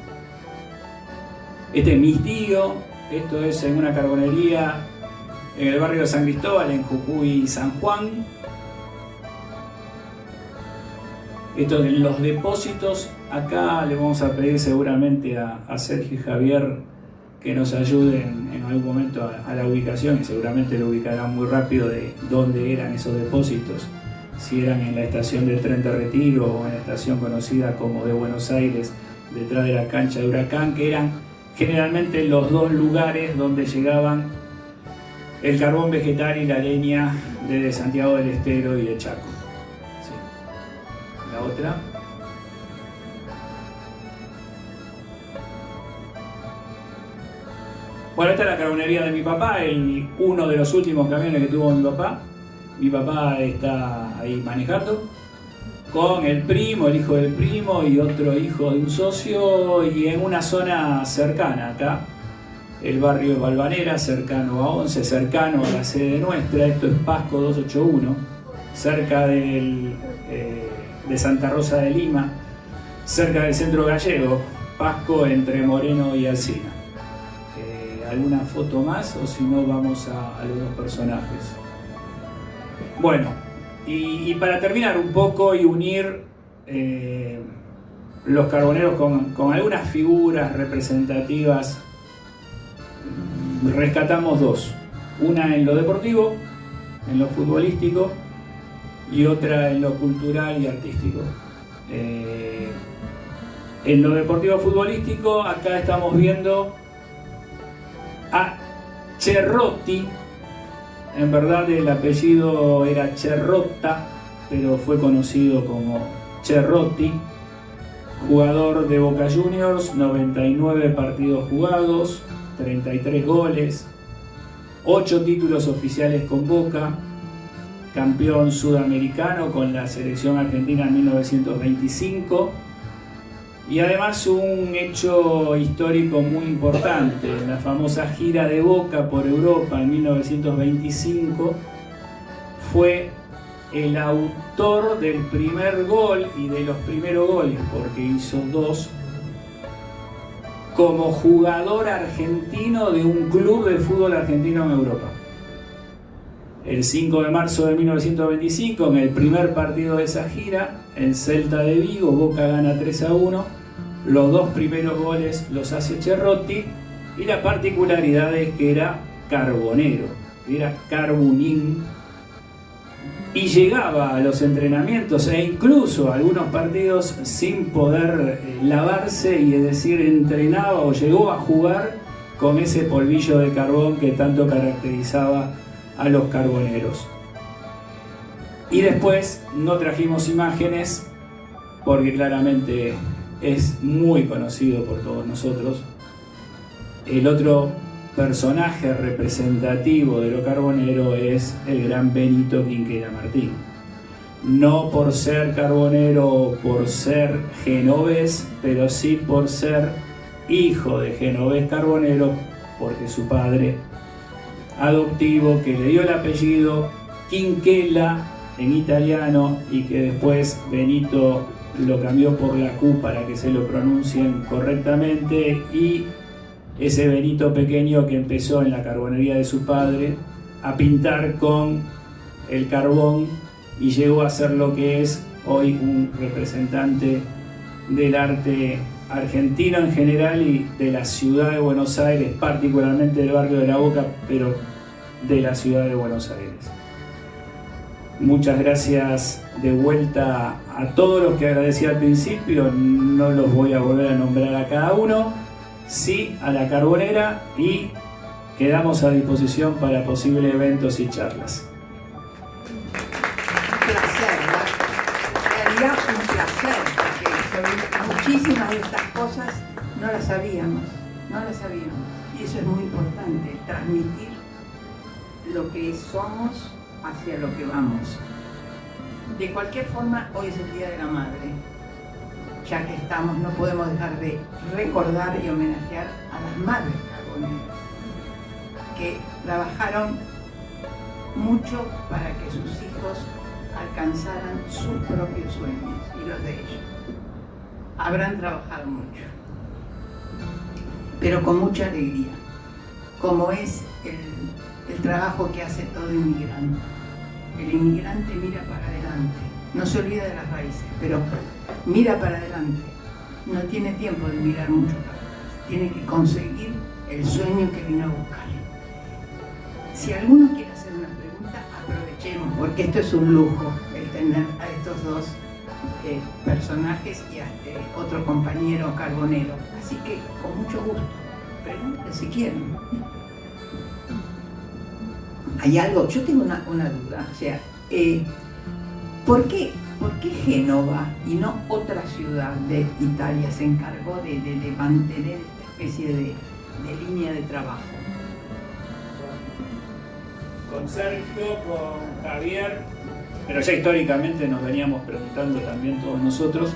Este es mi tío, esto es en una carbonería en el barrio de San Cristóbal, en Jujuy, San Juan. Esto en los depósitos, acá le vamos a pedir seguramente a Sergio y Javier que nos ayuden en algún momento a la ubicación, y seguramente lo ubicarán muy rápido de dónde eran esos depósitos, si eran en la estación del Tren de Retiro o en la estación conocida como de Buenos Aires, detrás de la cancha de Huracán, que eran generalmente los dos lugares donde llegaban el carbón vegetal y la leña de Santiago del Estero y de Chaco. Sí. La otra. Bueno, esta es la carbonería de mi papá, uno de los últimos camiones que tuvo mi papá. Mi papá está ahí manejando con el primo, el hijo del primo y otro hijo de un socio, y en una zona cercana acá, el barrio Balvanera, cercano a Once, cercano a la sede nuestra. Esto es Pasco 281, cerca de Santa Rosa de Lima, cerca del centro gallego, Pasco entre Moreno y Alsina. ¿Alguna foto más o si no vamos a los dos personajes? Bueno, y para terminar un poco y unir los carboneros con algunas figuras representativas, rescatamos dos. Una en lo deportivo, en lo futbolístico, y otra en lo cultural y artístico. En lo deportivo futbolístico, acá estamos viendo a Cerrotti. En verdad el apellido era Cerrota, pero fue conocido como Cerrotti, jugador de Boca Juniors, 99 partidos jugados, 33 goles, 8 títulos oficiales con Boca, campeón sudamericano con la selección argentina en 1925. Y además un hecho histórico muy importante, en la famosa gira de Boca por Europa en 1925, fue el autor del primer gol y de los primeros goles, porque hizo 2, como jugador argentino de un club de fútbol argentino en Europa. El 5 de marzo de 1925, en el primer partido de esa gira, en Celta de Vigo, Boca gana 3-1. Los 2 primeros goles los hace Cerrotti, y la particularidad es que era carbonero, era carbunín, y llegaba a los entrenamientos e incluso a algunos partidos sin poder lavarse, y es decir, entrenaba o llegó a jugar con ese polvillo de carbón que tanto caracterizaba a los carboneros. Y después no trajimos imágenes porque claramente es muy conocido por todos nosotros. El otro personaje representativo de lo carbonero es el gran Benito Quinquela Martín. No por ser carbonero o por ser genovés, pero sí por ser hijo de genovés carbonero, porque su padre adoptivo, que le dio el apellido Quinquela en italiano y que después Benito lo cambió por la Q para que se lo pronuncien correctamente, y ese Benito pequeño que empezó en la carbonería de su padre a pintar con el carbón y llegó a ser lo que es hoy un representante del arte argentino en general y de la ciudad de Buenos Aires, particularmente del barrio de La Boca, pero de la ciudad de Buenos Aires. Muchas gracias de vuelta a todos los que agradecí al principio, no los voy a volver a nombrar a cada uno, sí a la Carbonera, y quedamos a disposición para posibles eventos y charlas. Un placer, en realidad un placer, porque muchísimas de estas cosas no las sabíamos, y eso es muy importante, transmitir lo que somos hacia lo que vamos. De cualquier forma, hoy es el Día de la Madre. Ya que estamos, no podemos dejar de recordar y homenajear a las madres carboneras, que trabajaron mucho para que sus hijos alcanzaran sus propios sueños y los de ellos. Habrán trabajado mucho, pero con mucha alegría, como es el trabajo que hace todo inmigrante. El inmigrante mira para adelante, no se olvida de las raíces, pero mira para adelante. No tiene tiempo de mirar mucho para atrás, tiene que conseguir el sueño que vino a buscar. Si alguno quiere hacer una pregunta, aprovechemos, porque esto es un lujo, el tener a estos 2 personajes y a este otro compañero carbonero. Así que, con mucho gusto, pregunten si quieren. Hay algo, yo tengo una duda, o sea, ¿por qué Génova y no otra ciudad de Italia se encargó de mantener esta especie de línea de trabajo? Con Sergio, con Javier, pero ya históricamente nos veníamos preguntando también todos nosotros,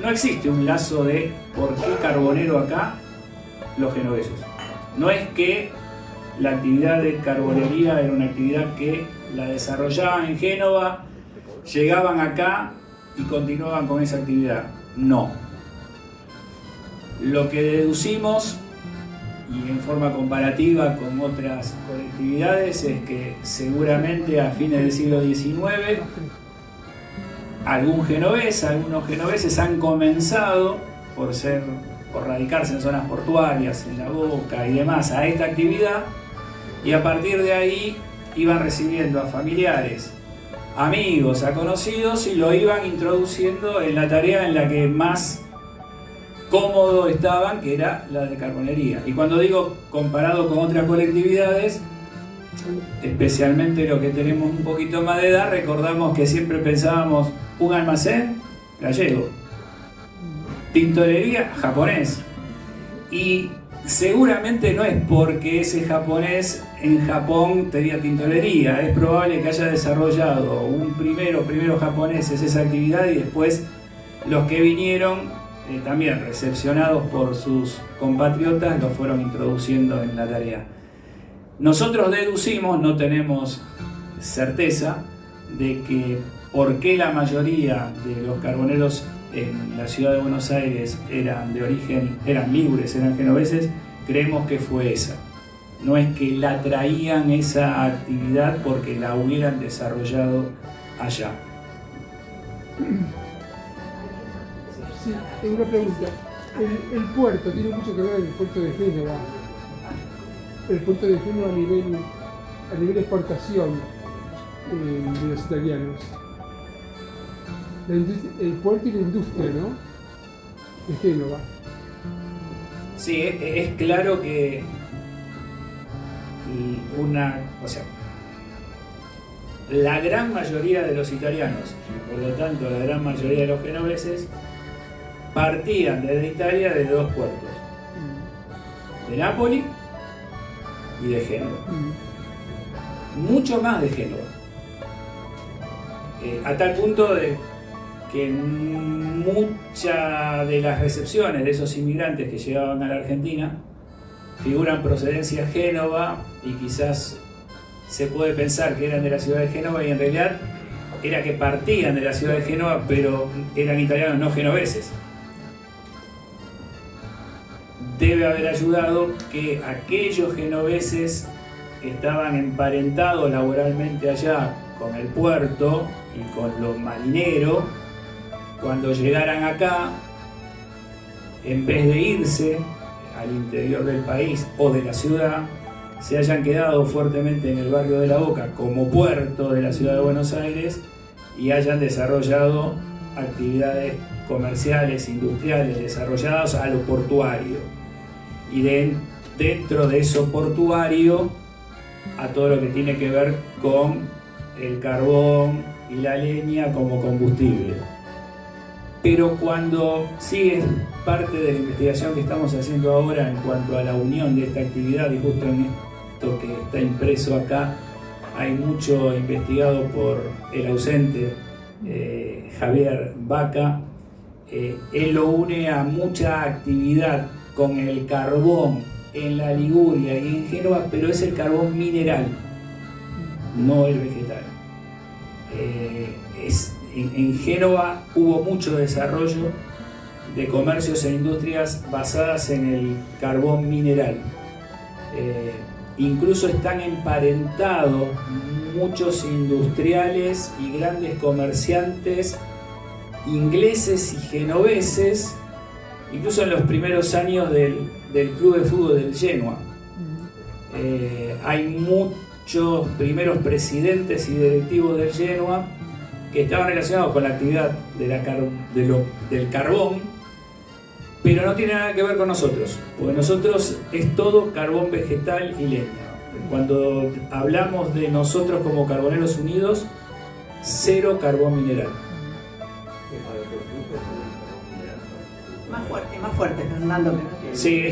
no existe un lazo de por qué carbonero acá, los genoveses. No es que la actividad de carbonería era una actividad que la desarrollaban en Génova, llegaban acá y continuaban con esa actividad. No. Lo que deducimos, y en forma comparativa con otras colectividades, es que seguramente a fines del siglo XIX algunos genoveses han comenzado, por radicarse en zonas portuarias, en La Boca y demás, a esta actividad, y a partir de ahí iban recibiendo a familiares, amigos, a conocidos, y lo iban introduciendo en la tarea en la que más cómodo estaban, que era la de carbonería. Y cuando digo comparado con otras colectividades, especialmente los que tenemos un poquito más de edad, recordamos que siempre pensábamos un almacén gallego, tintorería japonés, y Seguramente no es porque ese japonés en Japón tenía tintorería, es probable que haya desarrollado primeros japoneses esa actividad y después los que vinieron, también recepcionados por sus compatriotas, lo fueron introduciendo en la tarea. Nosotros deducimos, no tenemos certeza de que por qué la mayoría de los carboneros en la ciudad de Buenos Aires eran libres, eran genoveses. Creemos que fue esa. No es que la traían esa actividad porque la hubieran desarrollado allá. Sí, tengo una pregunta. El puerto tiene mucho que ver con el puerto de Génova. El puerto de Génova a nivel exportación de los italianos. El puerto y la industria, ¿no? De Génova. Sí, es claro que la gran mayoría de los italianos, y por lo tanto la gran mayoría de los genoveses, partían desde Italia de dos puertos, de Nápoli y de Génova. Mucho más de Génova. A tal punto de que muchas de las recepciones de esos inmigrantes que llegaban a la Argentina figuran procedencia Génova, y quizás se puede pensar que eran de la ciudad de Génova y en realidad era que partían de la ciudad de Génova, pero eran italianos no genoveses. Debe haber ayudado que aquellos genoveses que estaban emparentados laboralmente allá con el puerto y con los marineros, cuando llegaran acá, en vez de irse al interior del país o de la ciudad, se hayan quedado fuertemente en el barrio de La Boca como puerto de la ciudad de Buenos Aires y hayan desarrollado actividades comerciales, industriales, desarrolladas a lo portuario. Y dentro de eso portuario, a todo lo que tiene que ver con el carbón y la leña como combustible. Pero sí es parte de la investigación que estamos haciendo ahora en cuanto a la unión de esta actividad, y justo en esto que está impreso acá hay mucho investigado por el ausente Javier Vaca. Él lo une a mucha actividad con el carbón en la Liguria y en Génova, pero es el carbón mineral, no el vegetal. En Génova hubo mucho desarrollo de comercios e industrias basadas en el carbón mineral. Incluso están emparentados muchos industriales y grandes comerciantes ingleses y genoveses, incluso en los primeros años del club de fútbol del Genoa. Hay muchos primeros presidentes y directivos del Genoa que estaban relacionados con la actividad del carbón, pero no tiene nada que ver con nosotros, porque nosotros es todo carbón vegetal y leña. Cuando hablamos de nosotros como Carboneros Unidos, cero carbón mineral. Más fuerte, Fernando. Sí,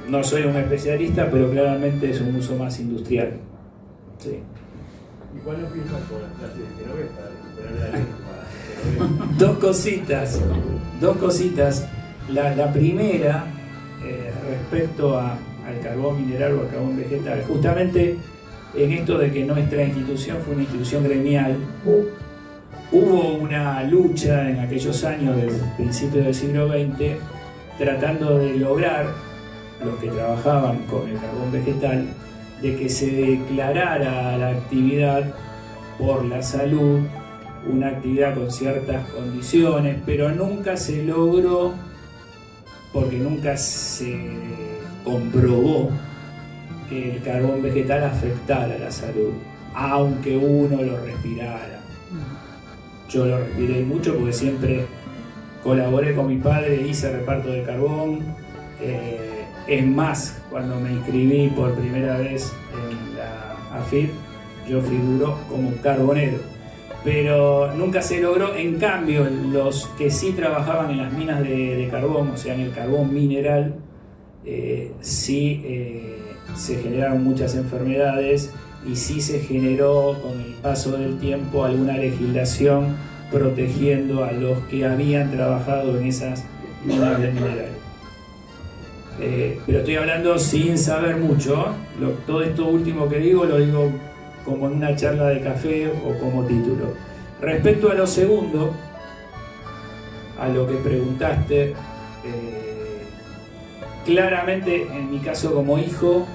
no soy un especialista, pero claramente es un uso más industrial. Sí. ¿Y cuándo empiezas con las clases de genovés para recuperar la lengua? Dos cositas. La primera, respecto al carbón mineral o al carbón vegetal, justamente en esto de que nuestra institución fue una institución gremial, hubo una lucha en aquellos años del principio del siglo XX tratando de lograr, los que trabajaban con el carbón vegetal, de que se declarara la actividad por la salud una actividad con ciertas condiciones, pero nunca se logró porque nunca se comprobó que el carbón vegetal afectara la salud, aunque uno lo respirara. Yo lo respiré mucho porque siempre colaboré con mi padre, hice reparto de carbón. Es más, cuando me inscribí por primera vez en la AFIP, yo figuro como carbonero, pero nunca se logró. En cambio, los que sí trabajaban en las minas de carbón, o sea, en el carbón mineral, sí se generaron muchas enfermedades y sí se generó con el paso del tiempo alguna legislación protegiendo a los que habían trabajado en esas minas de minerales. Pero estoy hablando sin saber mucho. Todo esto último que digo lo digo como en una charla de café o como título. Respecto a lo segundo, a lo que preguntaste, claramente en mi caso como hijo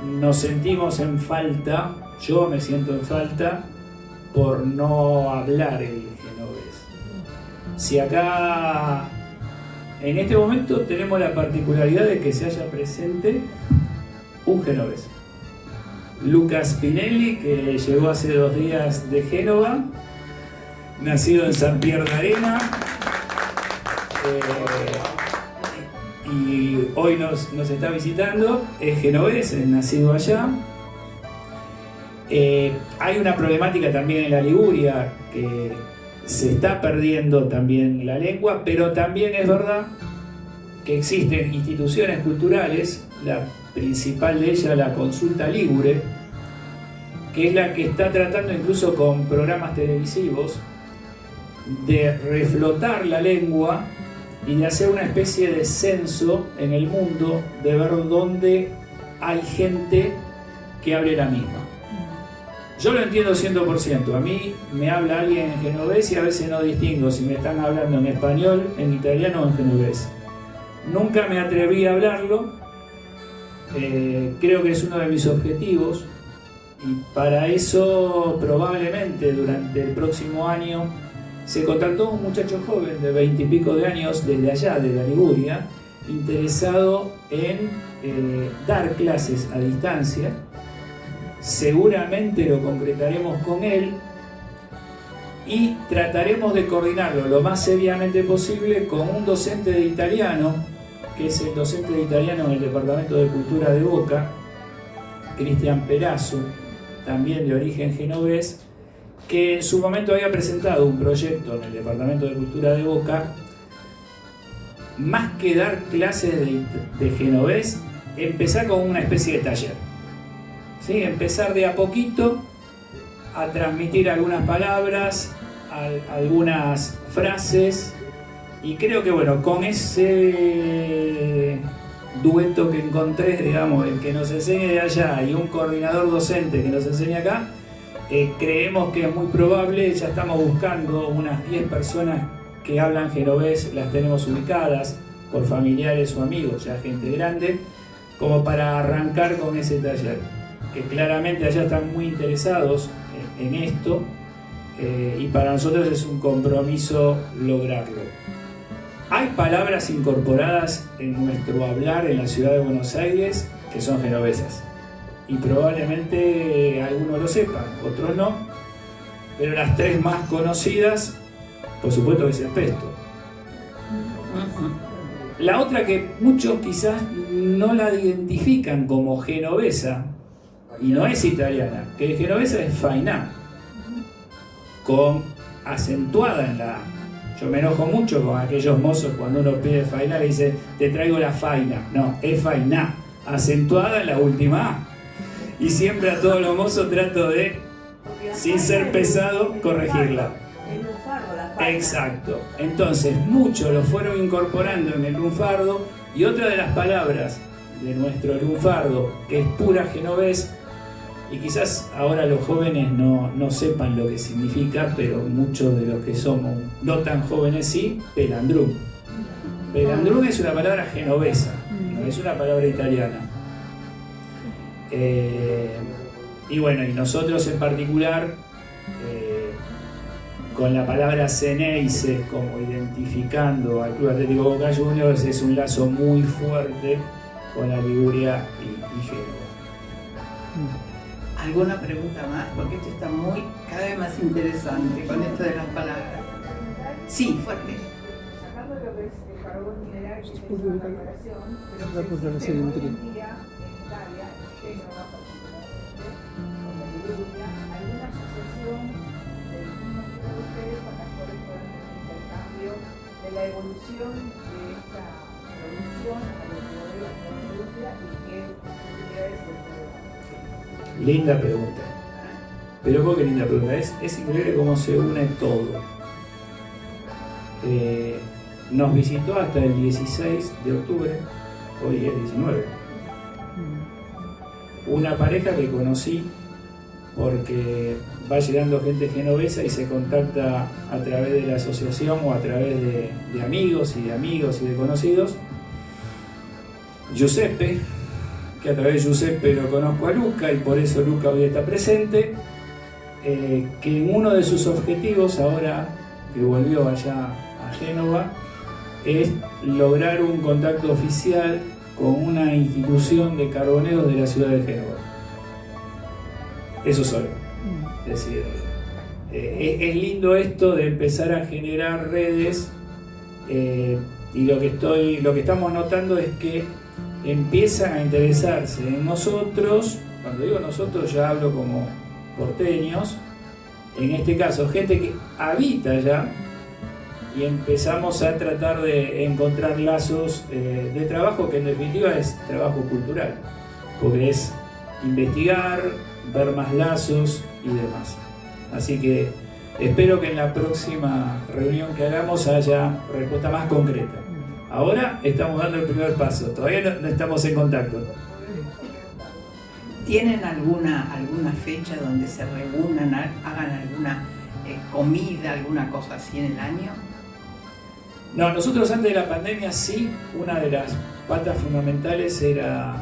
nos sentimos en falta, yo me siento en falta por no hablar el genovés. Si acá en este momento tenemos la particularidad de que se haya presente un genovés. Lucas Spinelli, que llegó hace 2 días de Génova, nacido en San Pierre de Arena, y hoy nos está visitando, es genovés, es nacido allá. Hay una problemática también en la Liguria, que se está perdiendo también la lengua, pero también es verdad que existen instituciones culturales, la principal de ellas la Consulta Ligure, que es la que está tratando incluso con programas televisivos de reflotar la lengua y de hacer una especie de censo en el mundo, de ver dónde hay gente que hable la misma. Yo lo entiendo 100%. A mí me habla alguien en genovés y a veces no distingo si me están hablando en español, en italiano o en genovés. Nunca me atreví a hablarlo. Creo que es uno de mis objetivos. Y para eso probablemente durante el próximo año se contactó un muchacho joven de 20 y pico de años desde allá, de la Liguria, interesado en dar clases a distancia. Seguramente lo concretaremos con él y trataremos de coordinarlo lo más seriamente posible con un docente de italiano, que es el docente de italiano en el Departamento de Cultura de Boca, Cristian Perazzo, también de origen genovés, que en su momento había presentado un proyecto en el Departamento de Cultura de Boca. Más que dar clases de genovés, empezar con una especie de taller. ¿Sí? Empezar de a poquito a transmitir algunas palabras, algunas frases, y creo que bueno, con ese dueto que encontré, digamos, el que nos enseñe de allá y un coordinador docente que nos enseñe acá, creemos que es muy probable. Ya estamos buscando unas 10 personas que hablan genovés, las tenemos ubicadas por familiares o amigos, ya gente grande, como para arrancar con ese taller, que claramente allá están muy interesados en esto, y para nosotros es un compromiso lograrlo. Hay palabras incorporadas en nuestro hablar en la ciudad de Buenos Aires que son genovesas, y probablemente algunos lo sepan, otros no, pero las 3 más conocidas, por supuesto, es el pesto. La otra que muchos quizás no la identifican como genovesa, y no es italiana, que genovesa es fainá, con acentuada en la A. Yo me enojo mucho con aquellos mozos cuando uno pide fainá, le dice, te traigo la faina. No, es fainá, acentuada en la última A. Y siempre a todos los mozos trato de, sin ser pesado, corregirla. Exacto. Entonces, muchos lo fueron incorporando en el lunfardo, y otra de las palabras de nuestro lunfardo, que es pura genovés, y quizás ahora los jóvenes no sepan lo que significa, pero muchos de los que somos no tan jóvenes sí, pelandrún. Pelandrún es una palabra genovesa, no es una palabra italiana. Y bueno, y nosotros en particular, con la palabra Ceneice como identificando al Club Atlético Boca Juniors, es un lazo muy fuerte con la Liguria y Génova. ¿Alguna pregunta más? Porque esto está cada vez más interesante con esto de las palabras. Sí, fuerte. Sacando lo que es el carbón mineral, que es Después de una la- valoración, pero la que programación hoy entre- en día en Italia, en Génova particularmente, con la Liguria, hay una asociación del mismo estilo de ustedes con las cuales puedan tener intercambio de la evolución de esta producción a lo que hoy Linda pregunta. Pero ¿por qué linda pregunta? Es increíble cómo se une todo. Nos visitó hasta el 16 de octubre, hoy es 19. Una pareja que conocí porque va llegando gente genovesa y se contacta a través de la asociación o a través de amigos y de conocidos. Giuseppe, que a través de Giuseppe lo conozco a Luca y por eso Luca hoy está presente, que uno de sus objetivos ahora que volvió allá a Génova es lograr un contacto oficial con una institución de carboneros de la ciudad de Génova. Eso solo. Es decir, es lindo esto de empezar a generar redes y lo que estamos notando es que empiezan a interesarse en nosotros. Cuando digo nosotros ya hablo como porteños, en este caso gente que habita allá, y empezamos a tratar de encontrar lazos de trabajo que en definitiva es trabajo cultural, porque es investigar, ver más lazos y demás. Así que espero que en la próxima reunión que hagamos haya respuesta más concreta. Ahora estamos dando el primer paso, todavía no estamos en contacto. ¿Tienen alguna fecha donde se reúnan, hagan alguna comida, alguna cosa así en el año? No, nosotros antes de la pandemia sí, una de las patas fundamentales era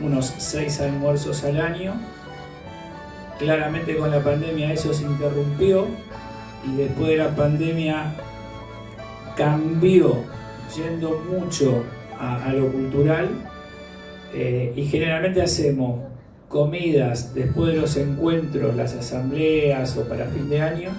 unos 6 almuerzos al año. Claramente con la pandemia eso se interrumpió y después de la pandemia cambió yendo mucho a lo cultural y generalmente hacemos comidas después de los encuentros, las asambleas o para fin de año.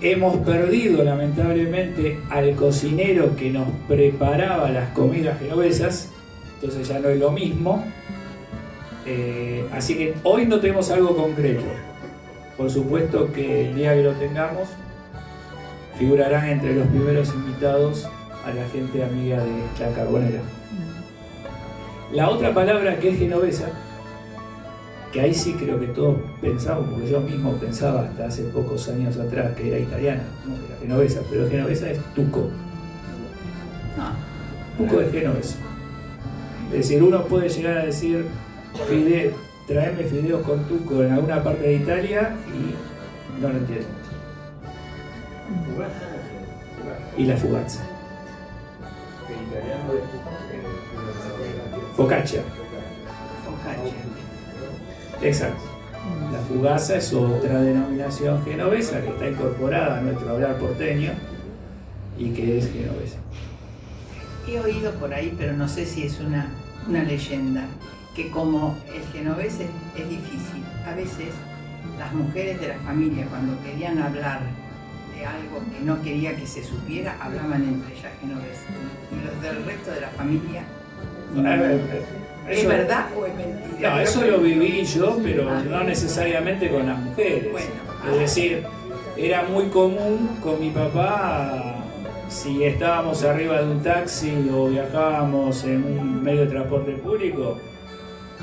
Hemos perdido lamentablemente al cocinero que nos preparaba las comidas genovesas, entonces ya no es lo mismo. Así que hoy no tenemos algo concreto. Por supuesto que el día que lo tengamos figurarán entre los primeros invitados a la gente amiga de la Carbonera. La otra palabra que es genovesa, que ahí sí creo que todos pensamos, porque yo mismo pensaba hasta hace pocos años atrás que era italiana, no era genovesa, pero genovesa es tuco. Tuco es genovés. Es decir, uno puede llegar a decir traerme fideos con tuco en alguna parte de Italia y no lo entiendo. Y la fugazza. Focaccia. Exacto. La fugazza es otra denominación genovesa que está incorporada a nuestro hablar porteño y que es genovesa. He oído por ahí, pero no sé si es una leyenda, que como el genovés es difícil, a veces las mujeres de la familia cuando querían hablar de algo que no quería que se supiera, hablaban entre ellas genovés. Y los del resto de la familia... ¿Es verdad o es mentira? No, eso lo viví yo, pero no necesariamente con las mujeres. Es decir, era muy común con mi papá, si estábamos arriba de un taxi o viajábamos en un medio de transporte público,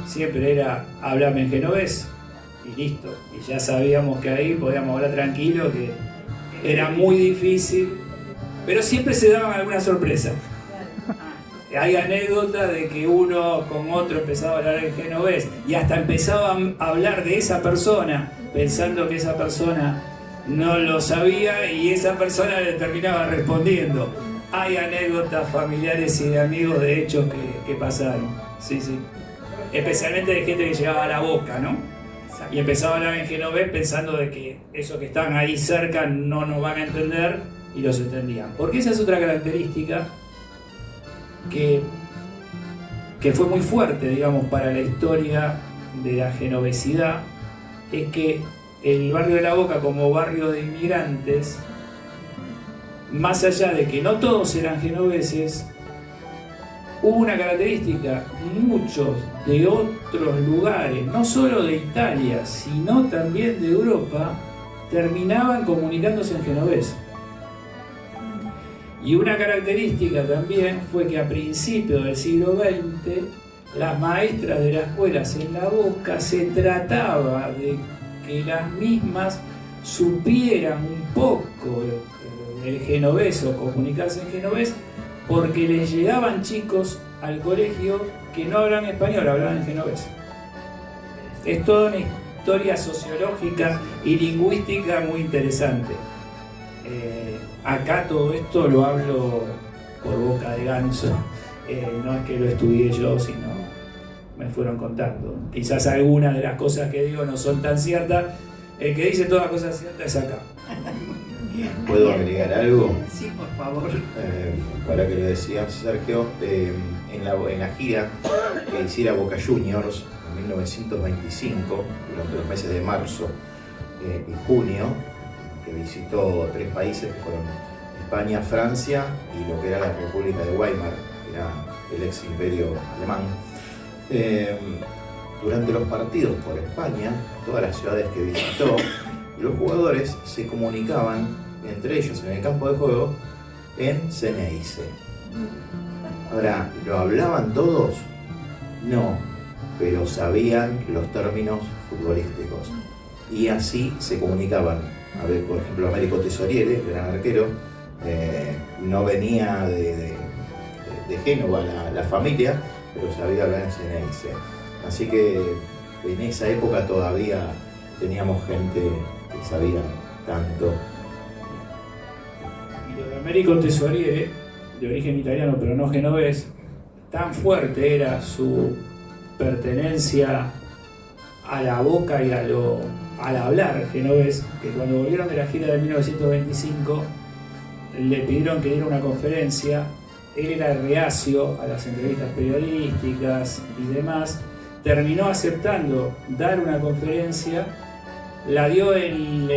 siempre era háblame en genovés y listo. Y ya sabíamos que ahí podíamos hablar tranquilo, que era muy difícil, pero siempre se daban alguna sorpresa. Hay anécdotas de que uno con otro empezaba a hablar en genovés y hasta empezaban a hablar de esa persona pensando que esa persona no lo sabía y esa persona le terminaba respondiendo. Hay anécdotas familiares y de amigos de hechos que pasaron. Sí, sí. Especialmente de gente que llegaba a la boca, ¿no? Y empezaba a hablar en genovés pensando de que esos que están ahí cerca no nos van a entender y los entendían. Porque esa es otra característica que fue muy fuerte, digamos, para la historia de la genovesidad, es que el barrio de La Boca como barrio de inmigrantes, más allá de que no todos eran genoveses, hubo una característica: muchos de otros lugares, no solo de Italia, sino también de Europa, terminaban comunicándose en genovés. Y una característica también fue que a principios del siglo XX las maestras de las escuelas en La Boca se trataba de que las mismas supieran un poco el genovés o comunicarse en genovés, porque les llegaban chicos al colegio que no hablan español, hablaban en genovés. Es toda una historia sociológica y lingüística muy interesante. Acá todo esto lo hablo por boca de ganso, no es que lo estudié yo, sino me fueron contando. Quizás algunas de las cosas que digo no son tan ciertas, el que dice todas las cosas ciertas es acá. ¿Puedo agregar algo? Sí, por favor. Para que lo decía Sergio, en la gira que hiciera Boca Juniors en 1925, durante los meses de marzo y junio, que visitó 3 países que fueron España, Francia y lo que era la República de Weimar, que era el ex imperio alemán. Durante los partidos por España, todas las ciudades que visitó, los jugadores se comunicaban entre ellos en el campo de juego en Ceneice. Ahora, ¿lo hablaban todos? No, pero sabían los términos futbolísticos y así se comunicaban. A ver, por ejemplo, Américo Tesoriere, gran arquero, no venía de Génova la familia, pero sabía hablar en Ceneice. Así que en esa época todavía teníamos gente que sabía tanto. Y lo de Américo Tesoriere, de origen italiano pero no genovés, tan fuerte era su pertenencia a La Boca y al hablar genovés, que cuando volvieron de la gira de 1925 le pidieron que diera una conferencia. Él era reacio a las entrevistas periodísticas y demás, terminó aceptando dar una conferencia, la dio en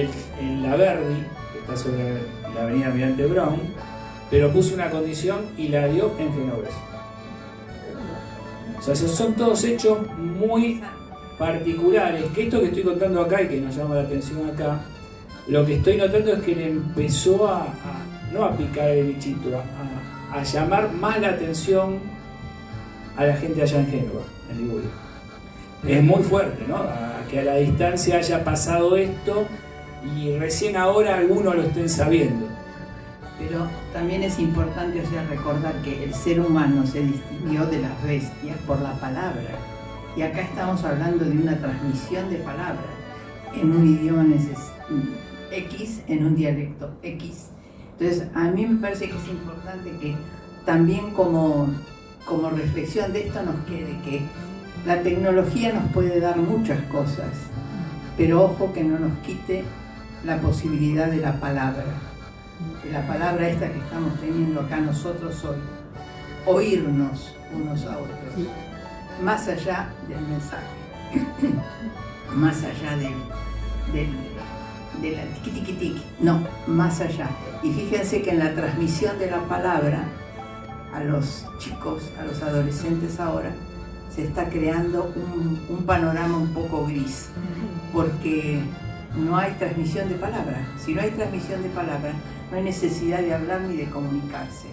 la Verdi, que está sobre la avenida Almirante Brown, pero puso una condición y la dio en genovés. O sea, son todos hechos muy particulares, que esto que estoy contando acá y que nos llama la atención acá, lo que estoy notando es que le empezó no a picar el bichito, a llamar más la atención a la gente allá en Génova, en Liguria. Es muy fuerte, ¿no? Que a la distancia haya pasado esto y recién ahora algunos lo estén sabiendo. Pero también es importante, o sea, recordar que el ser humano se distinguió de las bestias por la palabra. Y acá estamos hablando de una transmisión de palabras en un idioma X, en un dialecto X. Entonces, a mí me parece que es importante que también como reflexión de esto nos quede que la tecnología nos puede dar muchas cosas, pero ojo que no nos quite la posibilidad de la palabra. De la palabra esta que estamos teniendo acá nosotros hoy. Oírnos unos a otros. Más allá del mensaje. Más allá de la tiqui-tiqui-tiqui. No, más allá. Y fíjense que en la transmisión de la palabra a los chicos, a los adolescentes ahora, se está creando un panorama un poco gris, porque no hay transmisión de palabra. Si no hay transmisión de palabra, no hay necesidad de hablar ni de comunicarse.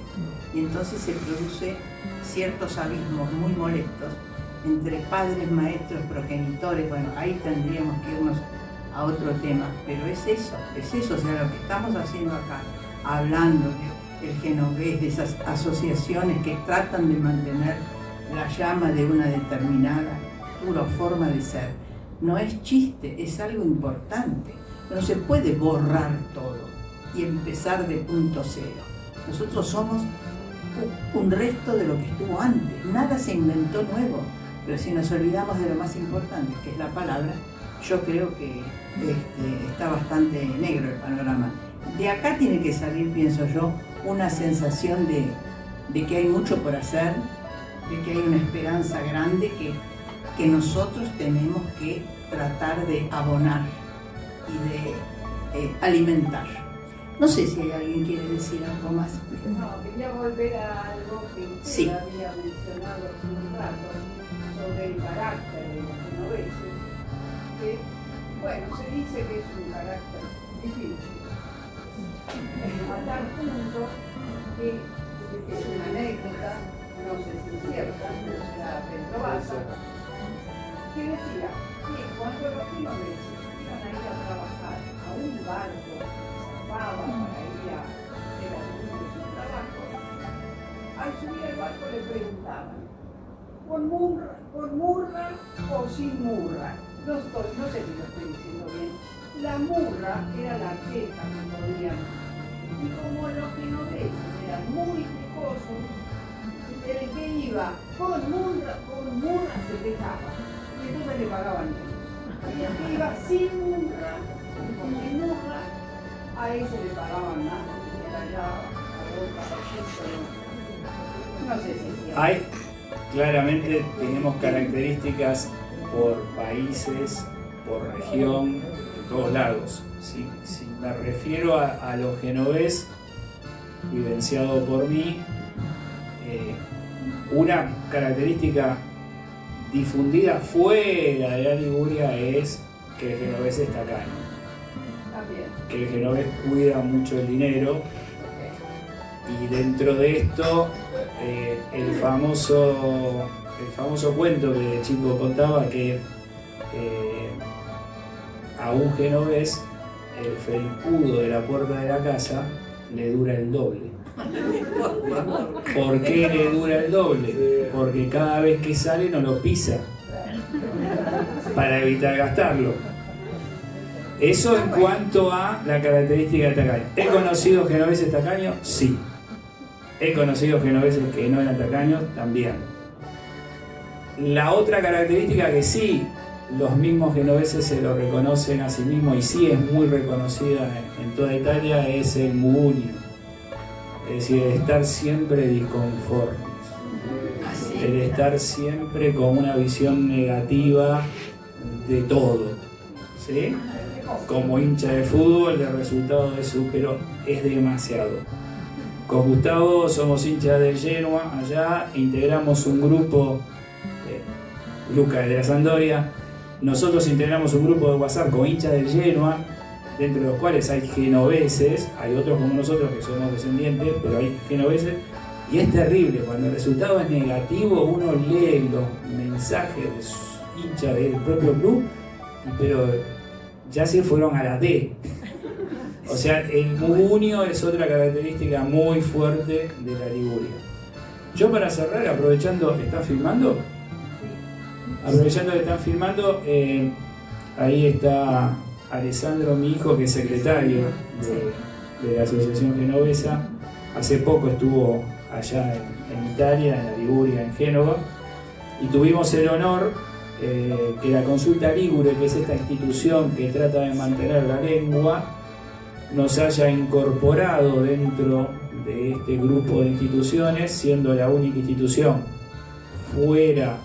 Y entonces se produce ciertos abismos muy molestos entre padres, maestros, progenitores. Bueno, ahí tendríamos que irnos a otro tema, pero es eso, o sea, lo que estamos haciendo acá, hablando del genovés, de esas asociaciones que tratan de mantener la llama de una determinada pura forma de ser. No es chiste, es algo importante. No se puede borrar todo y empezar de punto cero. Nosotros somos un resto de lo que estuvo antes. Nada se inventó nuevo, pero si nos olvidamos de lo más importante, que es la palabra, yo creo que está bastante negro el panorama. De acá tiene que salir, pienso yo, una sensación de que hay mucho por hacer, de que hay una esperanza grande que nosotros tenemos que tratar de abonar y de alimentar. No sé si hay alguien que quiere decir algo más. No, quería volver a algo que usted Sí. había mencionado hace un rato sobre el carácter de los genoveses, que, bueno, se dice que es un carácter difícil, a tal punto que es una anécdota, no sé si es cierta, pero se la aprendí Lobaza, que decía que cuando los genoveses iban a ir a trabajar a un barco que zarpaba para ir a hacer alguno de sus trabajos, al subir al barco le preguntaban, ¿con murra o sin murra? No sé si lo estoy diciendo bien. La murra era la queja que podían. Y como los genoveses eran muy quejosos, el que iba con murra se quejaba. Y entonces le pagaban menos. Y el que iba sin murra, a ese le pagaban más, porque era ya a boca, no sé si Hay, claramente tenemos características por países, por región, en todos lados. Si me refiero a los genovés, vivenciado por mí, una característica difundida fuera de la Liguria es que el genovés es tacaño. Que el genovés cuida mucho el dinero. Y dentro de esto, el famoso cuento que de chico contaba que a un genovés el felpudo de la puerta de la casa le dura el doble. ¿Por qué le dura el doble? Porque cada vez que sale no lo pisa para evitar gastarlo. Eso en cuanto a la característica de tacaño. ¿He conocido genoveses tacaños? Sí. He conocido genoveses que no eran tacaños, también. La otra característica que sí, los mismos genoveses se lo reconocen a sí mismos y sí es muy reconocida en toda Italia, es el mugugno. Es decir, el estar siempre disconformes. El estar siempre con una visión negativa de todo. ¿Sí? Como hincha de fútbol, el resultado de eso, pero es demasiado. Con Gustavo somos hinchas del Genoa allá, integramos un grupo, Luca de la Sampdoria, nosotros integramos un grupo de WhatsApp con hinchas del Genoa, dentro de los cuales hay genoveses, hay otros como nosotros que somos descendientes, pero hay genoveses, y es terrible, cuando el resultado es negativo uno lee los mensajes de los hinchas del propio club, pero ya se fueron a la D. O sea, el mugugno es otra característica muy fuerte de la Liguria. Yo para cerrar, aprovechando, ¿están filmando? Aprovechando que están filmando, ahí está Alessandro, mi hijo, que es secretario de la Asociación Genovesa. Hace poco estuvo allá en Italia, en la Liguria, en Génova, y tuvimos el honor que la Consulta Ligure, que es esta institución que trata de mantener la lengua, nos haya incorporado dentro de este grupo de instituciones, siendo la única institución fuera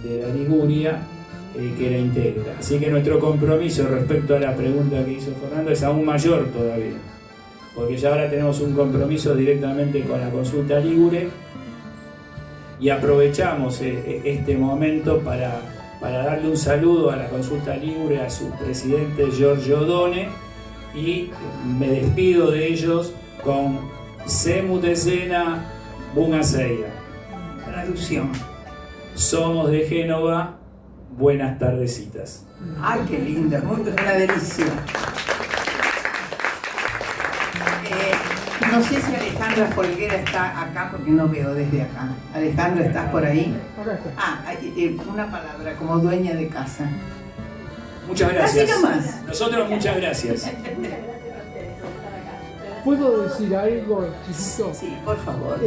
de la Liguria que la integra. Así que nuestro compromiso respecto a la pregunta que hizo Fernando es aún mayor todavía, porque ya ahora tenemos un compromiso directamente con la Consulta Ligure y aprovechamos este momento para darle un saludo a la Consulta Ligure, a su presidente Giorgio Odone, y me despido de ellos con Semu Tesena Buonasera. Traducción. Somos de Génova, buenas tardecitas. Ay, qué lindo, una delicia. No sé si Alejandra Folguera está acá porque no veo desde acá. Alejandra, ¿estás por ahí? Una palabra como dueña de casa. Muchas gracias. Así nomás. Nosotros muchas gracias. ¿Puedo decir algo, chiquito? Sí, por favor.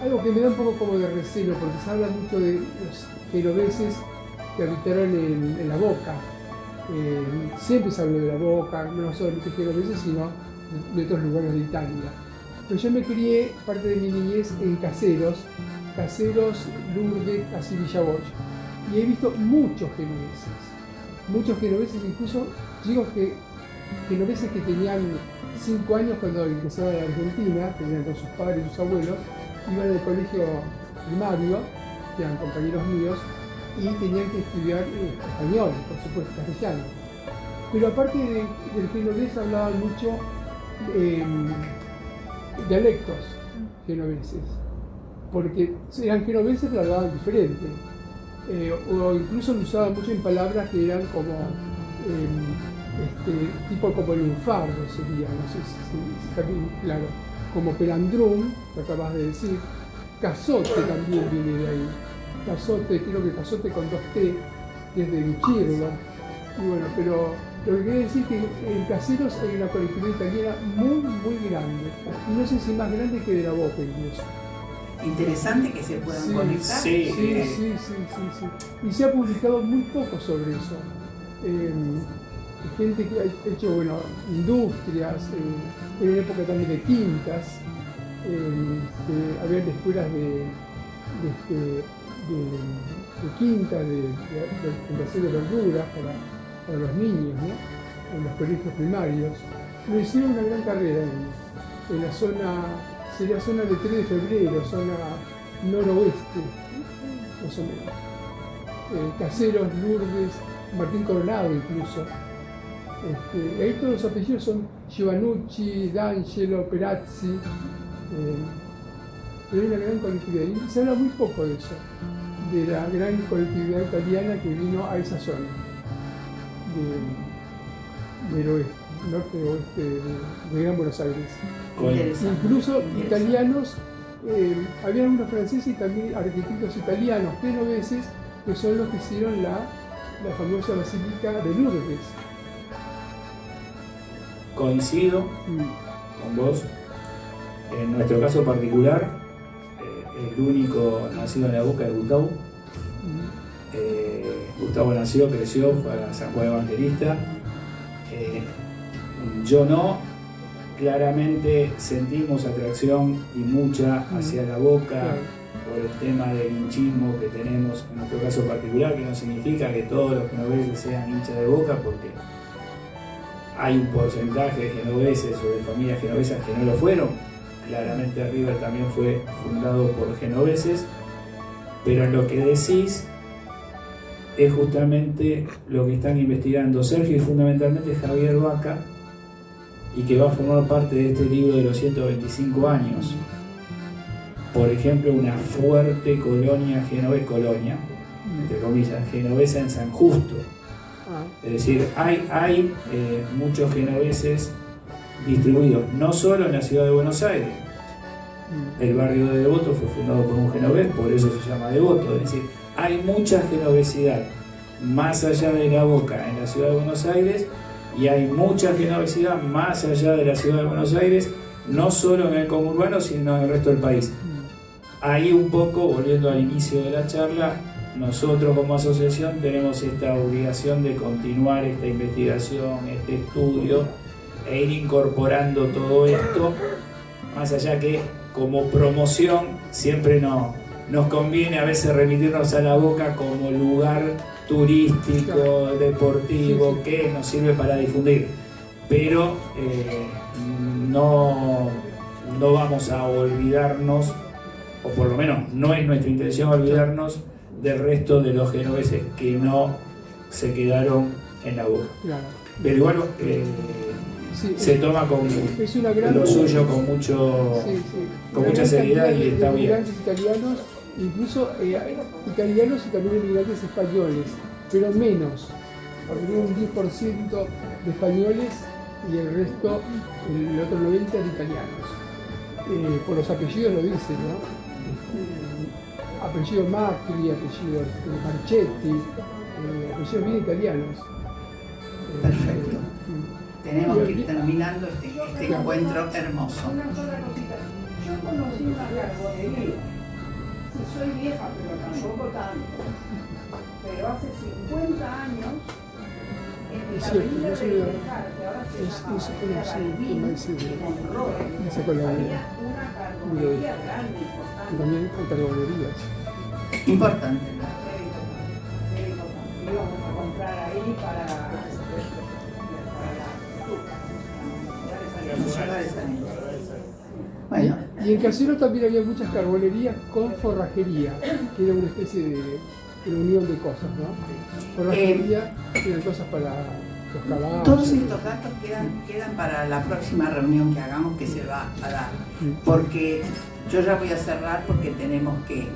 Algo que me da un poco como de recelo, porque se habla mucho de los genoveses que habitaron en la Boca. Siempre se habló de la Boca, no solo de genoveses, sino de otros lugares de Italia. Pero yo me crié parte de mi niñez en Caseros, Lourdes, así Villa Bosch, y he visto muchos genoveses, incluso chicos genoveses que tenían 5 años cuando ingresaban a la Argentina, tenían con sus padres y sus abuelos, iban al colegio primario, que eran compañeros míos, y tenían que estudiar español, por supuesto, castellano. Pero aparte del genovés hablaban mucho dialectos genoveses. porque eran genoveses pero hablaban diferente. O incluso lo usaban mucho en palabras que eran como tipo como lunfardo sería, no sé si está bien claro, como pelandrum, que acabas de decir. Cazote también viene de ahí. Cazote, creo que cazote con 2T, que es de Luchirlo. Y bueno, pero lo que quiere decir es que en Caseros hay una colectividad italiana muy, muy grande. Y no sé si más grande que de la Boca incluso. Interesante que se puedan conectar. Sí. Sí. Y se ha publicado muy poco sobre eso. Gente que ha hecho, bueno, industrias, en una época también de tintas. Había escuelas de quinta, de plantación de verduras para los niños, ¿no? En los colegios primarios. Lo hicieron una gran carrera en la zona, sería zona de 3 de febrero, zona noroeste, más o menos. Caseros, Lourdes, Martín Coronado incluso. Ahí todos los apellidos son Giovannucci, D'Angelo, Perazzi. Pero hay una gran colectividad y se habla muy poco de eso, de la gran colectividad italiana que vino a esa zona del oeste, norte oeste de Gran Buenos Aires. Incluso italianos, había algunos franceses y también arquitectos italianos, genoveses, que son los que hicieron la famosa basílica de Lourdes. Coincido con vos. En nuestro caso particular, el único nacido en la Boca es Gustavo. Gustavo nació, creció, fue a San Juan Evangelista. Yo no. Claramente sentimos atracción y mucha hacia la Boca por el tema del hinchismo que tenemos en nuestro caso particular, que no significa que todos los genoveses sean hinchas de Boca, porque hay un porcentaje de genoveses o de familias genovesas que no lo fueron. Claramente River también fue fundado por genoveses, pero lo que decís es justamente lo que están investigando Sergio y fundamentalmente Javier Vaca, y que va a formar parte de este libro de los 125 años. Por ejemplo, una fuerte colonia entre comillas, genovesa en San Justo. Es decir, hay muchos genoveses distribuidos no solo en la ciudad de Buenos Aires. El barrio de Devoto fue fundado por un genovés, por eso se llama Devoto. Es decir, hay mucha genovesidad más allá de la Boca en la ciudad de Buenos Aires, y hay mucha genovesidad más allá de la ciudad de Buenos Aires, no solo en el conurbano, sino en el resto del país. Ahí un poco, volviendo al inicio de la charla, nosotros como asociación tenemos esta obligación de continuar esta investigación, este estudio, e ir incorporando todo esto, más allá que como promoción siempre nos conviene a veces remitirnos a la Boca como lugar turístico, deportivo, que nos sirve para difundir, pero no vamos a olvidarnos, o por lo menos no es nuestra intención olvidarnos del resto de los genoveses que no se quedaron en la Boca. Pero igual se toma con lo suyo con mucha seriedad y está bien. Inmigrantes italianos, incluso italianos y también inmigrantes españoles, pero menos, porque tiene un 10% de españoles y el resto, el otro 90% de italianos. Por los apellidos lo dice, ¿no? Apellido Macri, apellido Marchetti, apellidos bien italianos. Perfecto. Tenemos que ir terminando este encuentro hermoso. Una sola cosita. Yo conocí una carbonería. Sí, soy vieja, pero tampoco tanto. Pero hace 50 años, en la avenida de Bejar, que ahora se llama Avenida Balbín, había una carbonería grande, importante. También con carbonerías. Importante. Íbamos a comprar ahí para Bueno, y en Caseros también había muchas carbonerías con forrajería, que era una especie de unión de cosas, ¿no? Forrajería, eran cosas para los caballos. todos estos datos quedan para la próxima reunión que hagamos, que se va a dar, porque Yo ya voy a cerrar porque tenemos que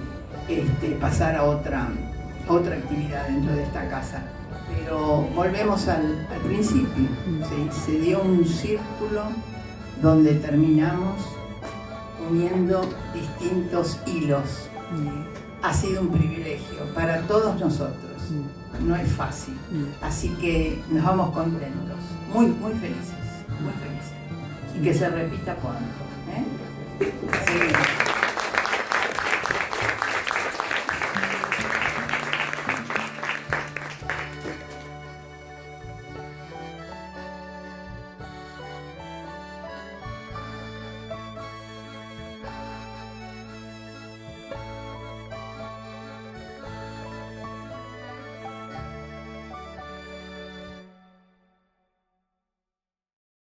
pasar a otra actividad dentro de esta casa. Pero volvemos al principio. ¿Sí? Se dio un círculo donde terminamos uniendo distintos hilos. Ha sido un privilegio para todos nosotros. No es fácil. Así que nos vamos contentos, muy, muy felices, muy felices. Y que se repita pronto. ¿Eh? Sí.